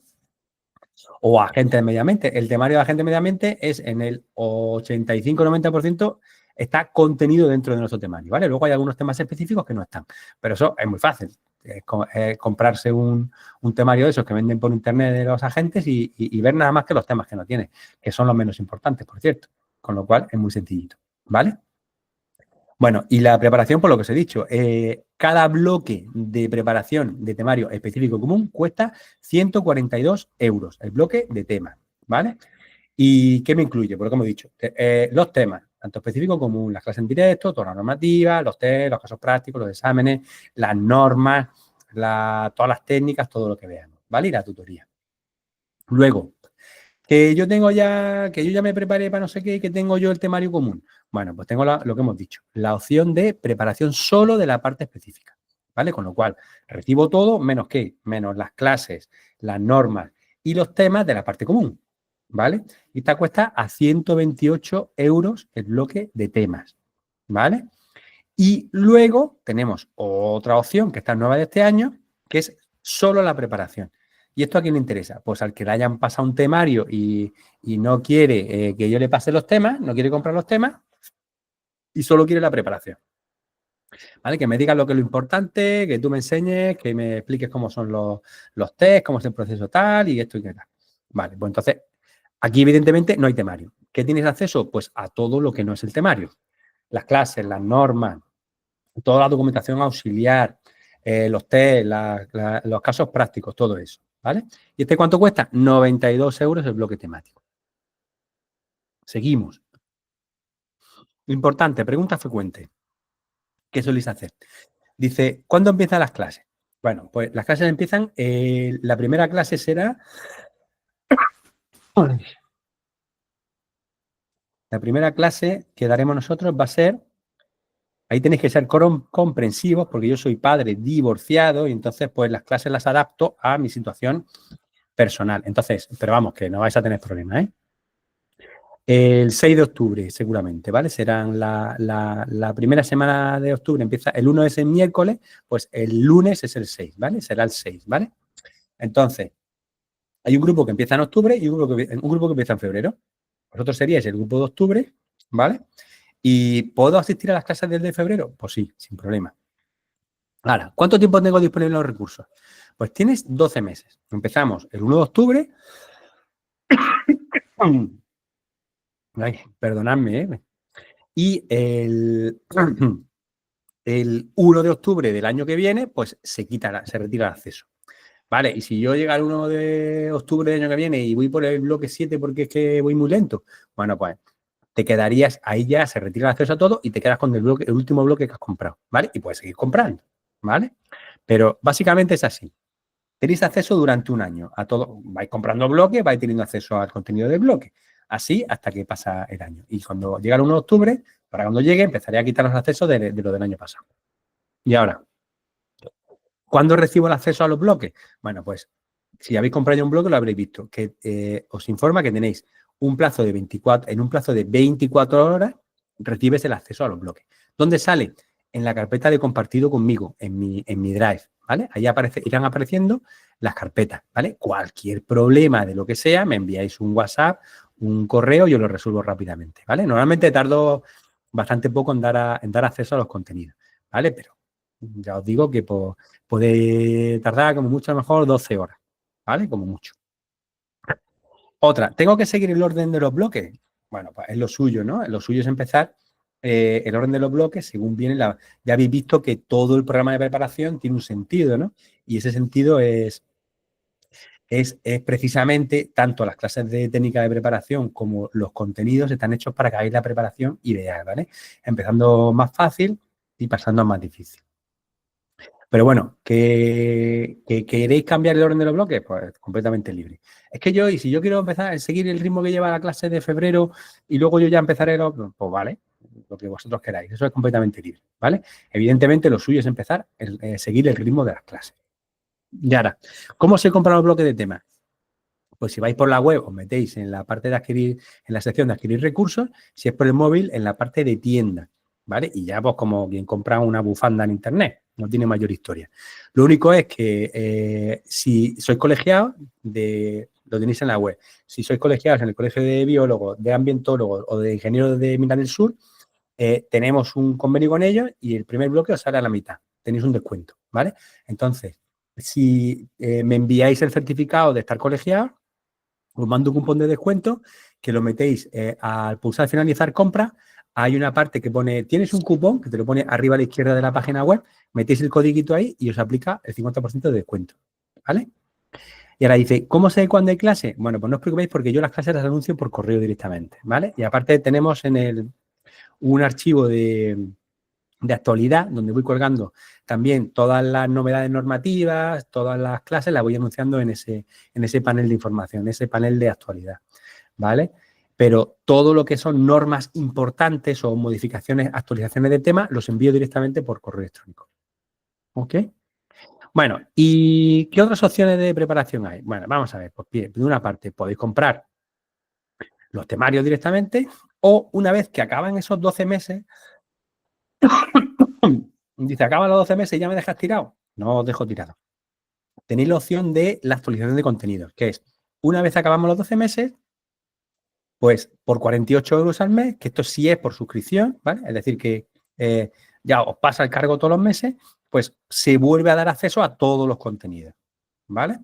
O agente de medio ambiente. El temario de agente de medio ambiente es en el 85-90% está contenido dentro de nuestro temario, ¿vale? Luego hay algunos temas específicos que no están, pero eso es muy fácil. Comprarse un temario de esos que venden por internet de los agentes y ver nada más que los temas que no tiene, que son los menos importantes, por cierto. Con lo cual es muy sencillito, ¿vale? Bueno, y la preparación, por lo que os he dicho, cada bloque de preparación de temario específico común cuesta 142 euros, el bloque de tema, ¿vale? ¿Y qué me incluye? Por lo que hemos dicho, los temas, tanto específico común, las clases en directo, toda la normativa, los test, los casos prácticos, los exámenes, las normas, todas las técnicas, todo lo que veamos, ¿vale? Y la tutoría. Luego, que yo ya me preparé para no sé qué, que tengo yo el temario común. Bueno, pues tengo lo que hemos dicho, la opción de preparación solo de la parte específica, ¿vale? Con lo cual, recibo todo menos qué, menos las clases, las normas y los temas de la parte común, ¿vale? Y esta cuesta a 128 euros el bloque de temas, ¿vale? Y luego tenemos otra opción que está nueva de este año, que es solo la preparación. ¿Y esto a quién le interesa? Pues al que le hayan pasado un temario y no quiere que yo le pase los temas, no quiere comprar los temas y solo quiere la preparación. ¿Vale? Que me digas lo que es lo importante, que tú me enseñes, que me expliques cómo son los test, cómo es el proceso tal y esto y qué tal. Vale, pues entonces, aquí evidentemente no hay temario. ¿Qué tienes acceso? Pues a todo lo que no es el temario. Las clases, las normas, toda la documentación auxiliar, los test, los casos prácticos, todo eso, ¿vale? ¿Y este cuánto cuesta? 92 euros el bloque temático. Seguimos. Importante, pregunta frecuente. ¿Qué soléis hacer? Dice, ¿cuándo empiezan las clases? Bueno, pues las clases empiezan, la primera clase será... La primera clase que daremos nosotros va a ser... Ahí tenéis que ser comprensivos porque yo soy padre divorciado y entonces pues las clases las adapto a mi situación personal. Entonces, pero vamos, que no vais a tener problemas, ¿eh? El 6 de octubre, seguramente, ¿vale? Serán la primera semana de octubre, empieza el 1 es el miércoles, pues el lunes es el 6, ¿vale? Será el 6, ¿vale? Entonces, hay un grupo que empieza en octubre y un grupo que empieza en febrero. Vosotros seríais el grupo de octubre, ¿vale? ¿Y puedo asistir a las clases del de febrero? Pues sí, sin problema. Ahora, ¿cuánto tiempo tengo disponible los recursos? Pues tienes 12 meses. Empezamos el 1 de octubre. Ay, perdonadme, ¿eh? Y el 1 de octubre del año que viene, pues se retira el acceso. Vale, y si yo llego al 1 de octubre del año que viene y voy por el bloque 7 porque es que voy muy lento, bueno, pues te quedarías, ahí ya se retira el acceso a todo y te quedas con el último bloque que has comprado, ¿vale? Y puedes seguir comprando, ¿vale? Pero básicamente es así. Tenéis acceso durante un año a todo. Vais comprando bloques, vais teniendo acceso al contenido del bloque. Así hasta que pasa el año. Y cuando llega el 1 de octubre, para cuando llegue, empezaré a quitar los accesos de lo del año pasado. Y ahora, ¿cuándo recibo el acceso a los bloques? Bueno, pues si habéis comprado ya un bloque, lo habréis visto, que os informa que tenéis un plazo de 24 horas, recibes el acceso a los bloques. ¿Dónde sale? En la carpeta de compartido conmigo, en mi Drive, ¿vale? Ahí irán apareciendo las carpetas, ¿vale? Cualquier problema de lo que sea, me enviáis un WhatsApp, un correo, yo lo resuelvo rápidamente, ¿vale? Normalmente tardo bastante poco en dar acceso a los contenidos, ¿vale? Pero Ya os digo que puede tardar como mucho, a lo mejor 12 horas, ¿vale? Como mucho. Otra, ¿tengo que seguir el orden de los bloques? Bueno, pues es lo suyo, ¿no? Lo suyo es empezar el orden de los bloques según viene la... Ya habéis visto que todo el programa de preparación tiene un sentido, ¿no? Y ese sentido es precisamente tanto las clases de técnica de preparación como los contenidos están hechos para que hagáis la preparación ideal, ¿vale? Empezando más fácil y pasando a más difícil. Pero bueno, ¿que queréis cambiar el orden de los bloques? Pues completamente libre. Es que y si yo quiero empezar a seguir el ritmo que lleva la clase de febrero y luego yo ya empezaré, pues vale, lo que vosotros queráis. Eso es completamente libre, ¿vale? Evidentemente lo suyo es empezar a seguir el ritmo de las clases. Y ahora, ¿cómo se compran los bloques de temas? Pues si vais por la web, os metéis en la parte de adquirir, en la sección de adquirir recursos, si es por el móvil, en la parte de tienda, ¿vale? Y ya pues como quien compra una bufanda en internet, no tiene mayor historia. Lo único es que si sois colegiados, lo tenéis en la web. Si sois colegiados en el colegio de biólogos, de ambientólogos o de ingenieros de Minas del Sur, tenemos un convenio con ellos y el primer bloque os sale a la mitad. Tenéis un descuento, ¿vale? Entonces, si me enviáis el certificado de estar colegiados, os mando un cupón de descuento que lo metéis al pulsar finalizar compra. Hay una parte que pone, tienes un cupón que te lo pone arriba a la izquierda de la página web, metéis el codiguito ahí y os aplica el 50% de descuento, ¿vale? Y ahora dice, ¿cómo sé cuándo hay clase? Bueno, pues no os preocupéis porque yo las clases las anuncio por correo directamente, ¿vale? Y aparte tenemos un archivo de actualidad donde voy colgando también todas las novedades normativas, todas las clases, las voy anunciando en ese panel de información, en ese panel de actualidad, ¿vale? Pero todo lo que son normas importantes o modificaciones, actualizaciones de tema, los envío directamente por correo electrónico. ¿Ok? Bueno, ¿y qué otras opciones de preparación hay? Bueno, vamos a ver. Pues bien, de una parte podéis comprar los temarios directamente o una vez que acaban esos 12 meses, dice, acaban los 12 meses y ya me dejas tirado. No os dejo tirado. Tenéis la opción de la actualización de contenidos, que es, una vez acabamos los 12 meses, pues por 48 euros al mes, que esto sí es por suscripción, ¿vale? Es decir, que ya os pasa el cargo todos los meses, pues se vuelve a dar acceso a todos los contenidos, ¿vale?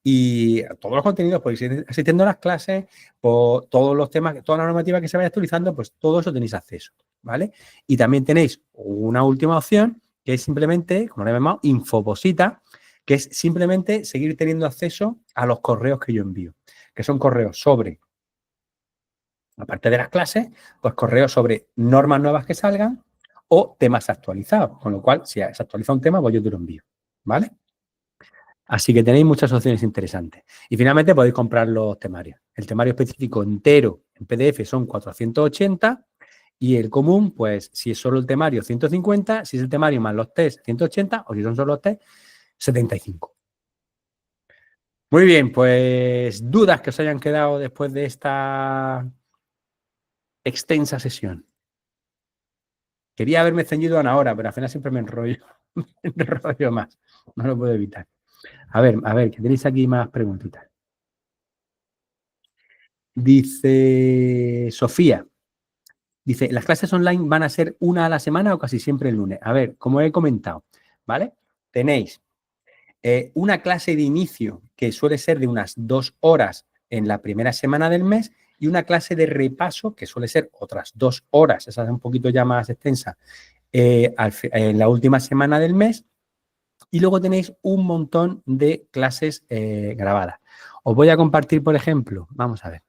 Y todos los contenidos, pues asistiendo a las clases, por todos los temas, toda la normativa que se vaya actualizando, pues todo eso tenéis acceso, ¿vale? Y también tenéis una última opción, que es simplemente, como lo he llamado, Infoposita, que es simplemente seguir teniendo acceso a los correos que yo envío, que son correos sobre, aparte de las clases, pues correos sobre normas nuevas que salgan o temas actualizados, con lo cual, si se actualiza un tema, pues yo te lo envío, ¿vale? Así que tenéis muchas opciones interesantes. Y finalmente podéis comprar los temarios. El temario específico entero en PDF son 480 y el común, pues si es solo el temario, 150, si es el temario más los test, 180 o si son solo los test, 75. Muy bien, pues dudas que os hayan quedado después de esta extensa sesión. Quería haberme ceñido a una hora, pero al final siempre me enrollo, me enrollo más. No lo puedo evitar. A ver, que tenéis aquí más preguntitas. Dice Sofía, dice, ¿las clases online van a ser una a la semana o casi siempre el lunes? A ver, como he comentado, ¿vale? Tenéis una clase de inicio que suele ser de unas 2 horas en la primera semana del mes y una clase de repaso que suele ser otras 2 horas, esa es un poquito ya más extensa, en la última semana del mes. Y luego tenéis un montón de clases grabadas. Os voy a compartir, por ejemplo, vamos a ver,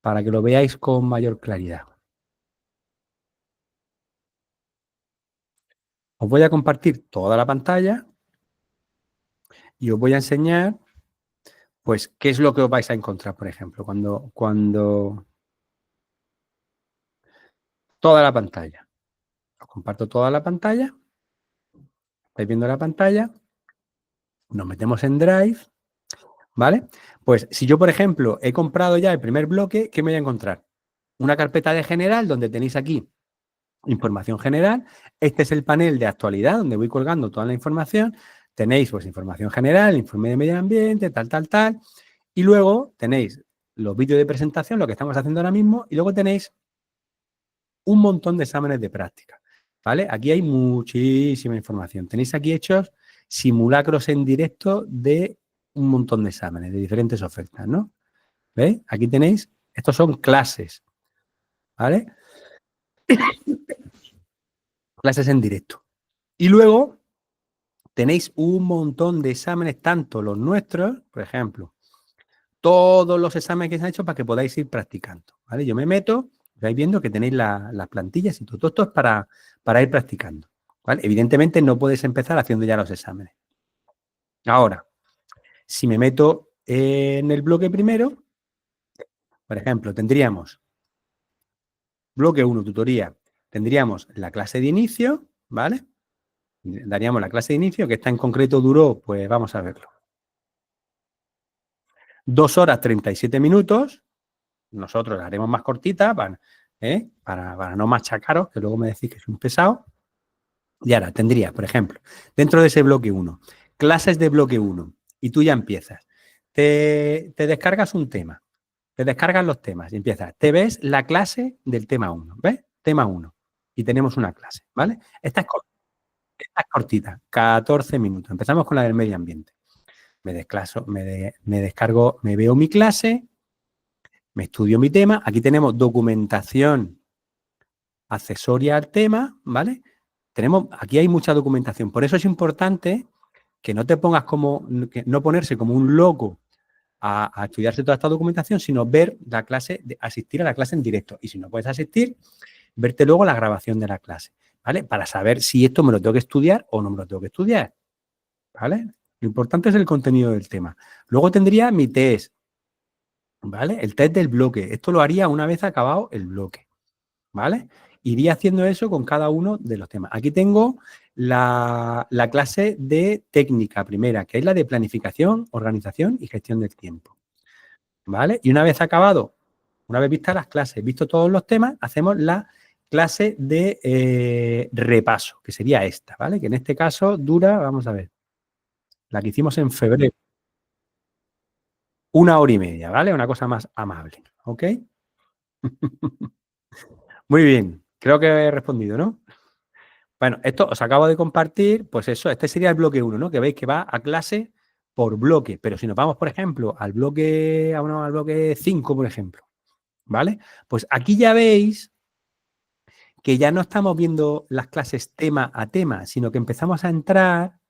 para que lo veáis con mayor claridad. Os voy a compartir toda la pantalla y os voy a enseñar, pues, qué es lo que os vais a encontrar, por ejemplo, cuando toda la pantalla. Os comparto toda la pantalla. ¿Estáis viendo la pantalla? Nos metemos en Drive, ¿vale? Pues, si yo, por ejemplo, he comprado ya el primer bloque, ¿qué me voy a encontrar? Una carpeta de general donde tenéis aquí información general. Este es el panel de actualidad donde voy colgando toda la información. Tenéis pues información general, informe de medio ambiente, tal. Y luego tenéis los vídeos de presentación, lo que estamos haciendo ahora mismo, y luego tenéis un montón de exámenes de práctica. ¿vale? Aquí hay muchísima información. Tenéis aquí hechos simulacros en directo de un montón de exámenes, de diferentes ofertas, ¿no? ¿Veis? Aquí tenéis, estos son clases, ¿vale? Clases en directo. Y luego tenéis un montón de exámenes, tanto los nuestros, por ejemplo, todos los exámenes que se han hecho para que podáis ir practicando, ¿vale? Yo me meto, vais viendo que tenéis las plantillas y todo esto es para ir practicando, ¿vale? Evidentemente no puedes empezar haciendo ya los exámenes. Ahora, si me meto en el bloque primero, por ejemplo, tendríamos bloque 1, tutoría, tendríamos la clase de inicio, ¿vale? Daríamos la clase de inicio, que esta en concreto duró, pues vamos a verlo, 2 horas 37 minutos. Nosotros la haremos más cortita para no machacaros, que luego me decís que soy un pesado. Y ahora tendría, por ejemplo, dentro de ese bloque 1, clases de bloque 1, y tú ya empiezas. Te descargas un tema, te descargas los temas y empiezas. Te ves la clase del tema 1, ¿ves? Tema 1. Y tenemos una clase, ¿vale? Esta es cortita, 14 minutos. Empezamos con la del medio ambiente. Me descargo, me veo mi clase, me estudio mi tema. Aquí tenemos documentación accesoria al tema, ¿vale? Aquí hay mucha documentación. Por eso es importante que no te pongas que no ponerse como un loco a estudiarse toda esta documentación, sino ver la clase, asistir a la clase en directo. Y si no puedes asistir, verte luego la grabación de la clase, ¿vale? Para saber si esto me lo tengo que estudiar o no me lo tengo que estudiar, ¿vale? Lo importante es el contenido del tema. Luego tendría mi test, ¿vale? El test del bloque. Esto lo haría una vez acabado el bloque, ¿vale? Iría haciendo eso con cada uno de los temas. Aquí tengo la clase de técnica primera, que es la de planificación, organización y gestión del tiempo, ¿vale? Y una vez acabado, una vez vistas las clases, visto todos los temas, hacemos la clase de repaso, que sería esta, ¿vale? Que en este caso dura, vamos a ver, la que hicimos en febrero, 1 hora y media, ¿vale? Una cosa más amable, ¿ok? Muy bien, creo que he respondido, ¿no? Bueno, esto os acabo de compartir, pues eso, este sería el bloque 1, ¿no? Que veis que va a clase por bloque, pero si nos vamos, por ejemplo, al bloque 5, por ejemplo, ¿vale? Pues aquí ya veis que ya no estamos viendo las clases tema a tema, sino que empezamos a entrar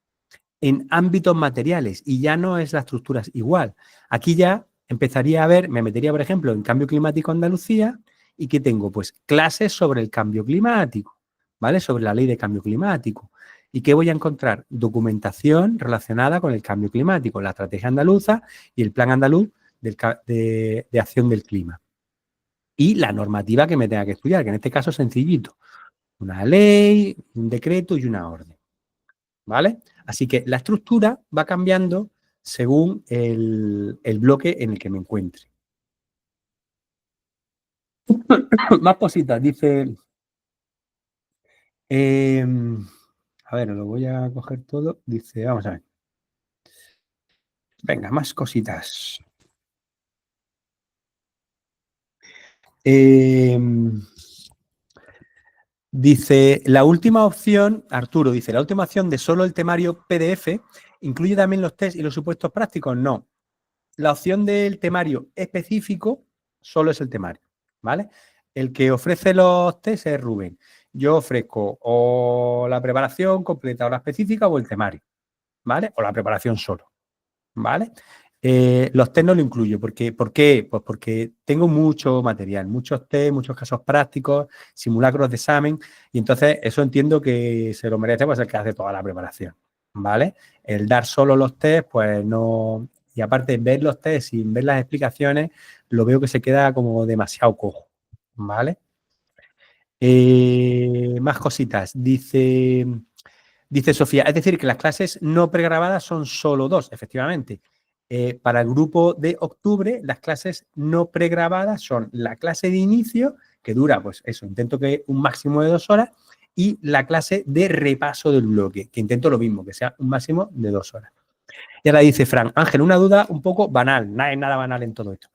en ámbitos materiales y ya no es la estructura igual. Aquí ya empezaría a ver, me metería, por ejemplo, en cambio climático Andalucía y que tengo, pues, clases sobre el cambio climático, ¿vale? Sobre la ley de cambio climático. ¿Y qué voy a encontrar? Documentación relacionada con el cambio climático, la estrategia andaluza y el plan andaluz de acción del clima. Y la normativa que me tenga que estudiar, que en este caso es sencillito. Una ley, un decreto y una orden, ¿vale? Así que la estructura va cambiando según el bloque en el que me encuentre. Más cositas, dice... a ver, lo voy a coger todo. Dice, vamos a ver. Venga, más cositas. Dice, la última opción, Arturo, dice, la última opción de solo el temario PDF, ¿incluye también los test y los supuestos prácticos? No. La opción del temario específico solo es el temario, ¿vale? El que ofrece los test es Rubén. Yo ofrezco o la preparación completa o la específica o el temario, ¿vale? O la preparación solo, ¿vale? Los test no lo incluyo. ¿Por qué? Pues porque tengo mucho material, muchos test, muchos casos prácticos, simulacros de examen, y entonces eso entiendo que se lo merece pues el que hace toda la preparación, ¿vale? El dar solo los test, pues no... Y aparte, ver los test sin ver las explicaciones, lo veo que se queda como demasiado cojo, ¿vale? Más cositas. Dice Sofía, es decir, que las clases no pregrabadas son solo 2, efectivamente. Para el grupo de octubre, las clases no pregrabadas son la clase de inicio, que dura, pues eso, intento que un máximo de 2 horas, y la clase de repaso del bloque, que intento lo mismo, que sea un máximo de 2 horas. Y ahora dice Fran, Ángel, una duda un poco banal, no hay nada banal en todo esto.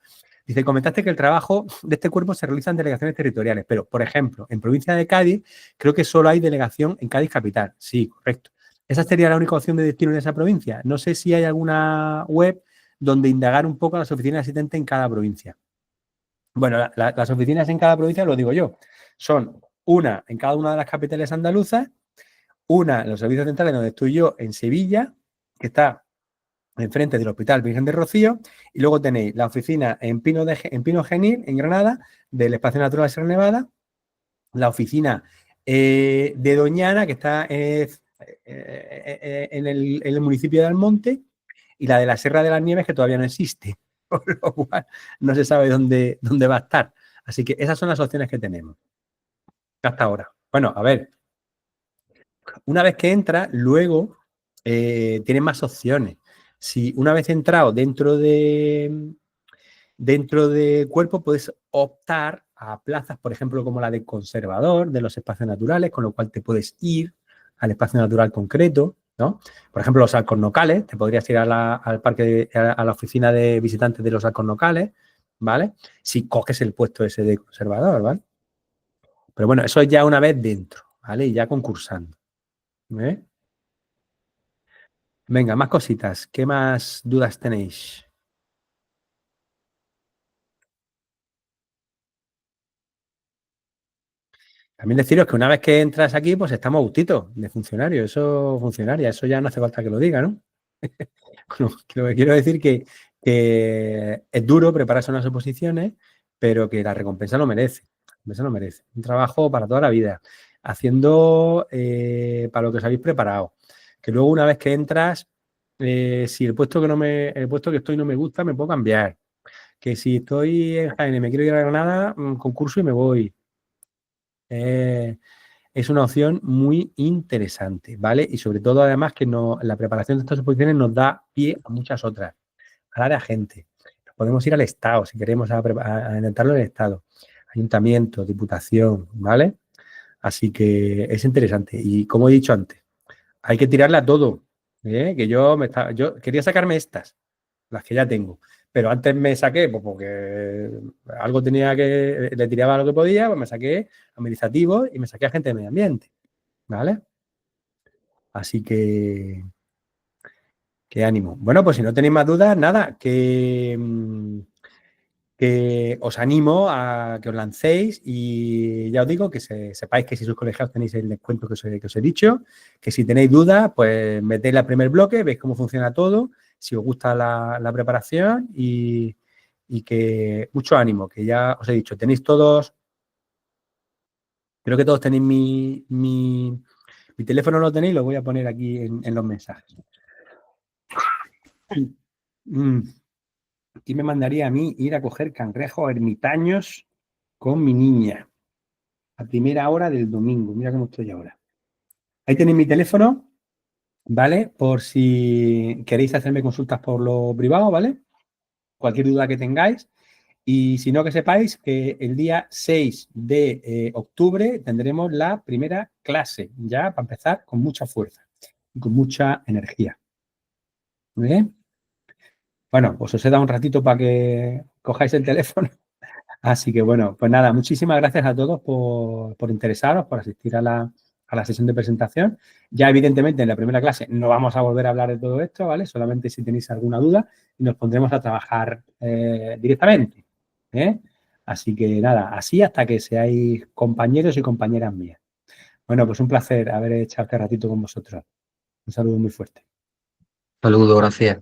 Dice, comentaste que el trabajo de este cuerpo se realiza en delegaciones territoriales, pero, por ejemplo, en provincia de Cádiz, creo que solo hay delegación en Cádiz capital. Sí, correcto. ¿Esa sería la única opción de destino en esa provincia? No sé si hay alguna web donde indagar un poco las oficinas existentes en cada provincia. Bueno, las oficinas en cada provincia, lo digo yo, son una en cada una de las capitales andaluzas, una en los servicios centrales donde estoy yo en Sevilla, que está enfrente del Hospital Virgen de Rocío, y luego tenéis la oficina en Pino Genil, en Granada, del Espacio Natural Sierra Nevada, la oficina de Doñana, que está en el municipio de Almonte, y la de la Sierra de las Nieves, que todavía no existe, por lo cual no se sabe dónde va a estar. Así que esas son las opciones que tenemos hasta ahora. Bueno, a ver, una vez que entra, luego tienes más opciones. Si una vez entrado dentro de cuerpo, puedes optar a plazas, por ejemplo, como la de conservador de los espacios naturales, con lo cual te puedes ir al espacio natural concreto, ¿no? Por ejemplo, los alcornocales, te podrías ir al parque, a la oficina de visitantes de los alcornocales, ¿vale? Si coges el puesto ese de conservador, ¿vale? Pero bueno, eso es ya una vez dentro, ¿vale? Y ya concursando. ¿Eh? Venga, más cositas. ¿Qué más dudas tenéis? También deciros que una vez que entras aquí, pues estamos gustitos de funcionario, eso funcionaria, eso ya no hace falta que lo diga, ¿no? Lo que quiero decir que es duro prepararse unas oposiciones, pero que la recompensa lo merece. La recompensa lo merece. Un trabajo para toda la vida, haciendo para lo que os habéis preparado. Que luego una vez que entras, si el puesto que estoy no me gusta, me puedo cambiar. Que si estoy en Jaén y me quiero ir a Granada, concurso y me voy. Eh, es una opción muy interesante, ¿vale? Y sobre todo, además, que la preparación de estas oposiciones nos da pie a muchas otras, a dar a gente. Podemos ir al Estado, si queremos, a intentarlo en el Estado, ayuntamiento, diputación, ¿vale? Así que es interesante. Y como he dicho antes, hay que tirarle a todo, ¿eh? Que yo quería sacarme estas, las que ya tengo. Pero antes me saqué, pues porque algo tenía que, le tiraba lo que podía, pues me saqué administrativo y me saqué a gente de medio ambiente, ¿vale? Así que, qué ánimo. Bueno, pues si no tenéis más dudas, nada, que os animo a que os lancéis y ya os digo que sepáis que si sois colegiados tenéis el descuento que os he dicho, que si tenéis dudas, pues metéis el primer bloque, veis cómo funciona todo, si os gusta la preparación y que mucho ánimo, que ya os he dicho, tenéis todos, creo que todos tenéis mi teléfono, lo tenéis, lo voy a poner aquí en los mensajes. Mm. ¿Quién me mandaría a mí ir a coger cangrejos ermitaños con mi niña a primera hora del domingo? Mira cómo estoy ahora. Ahí tenéis mi teléfono, ¿vale? Por si queréis hacerme consultas por lo privado, ¿vale? Cualquier duda que tengáis. Y si no, que sepáis que el día 6 de octubre tendremos la primera clase, ya para empezar con mucha fuerza y con mucha energía. ¿Muy bien? Bueno, pues os he dado un ratito para que cojáis el teléfono. Así que bueno, pues nada, muchísimas gracias a todos por interesaros, por asistir a la sesión de presentación. Ya evidentemente en la primera clase no vamos a volver a hablar de todo esto, ¿vale? Solamente si tenéis alguna duda y nos pondremos a trabajar directamente. ¿Eh? Así que nada, así hasta que seáis compañeros y compañeras mías. Bueno, pues un placer haber echado este ratito con vosotros. Un saludo muy fuerte. Saludos, gracias.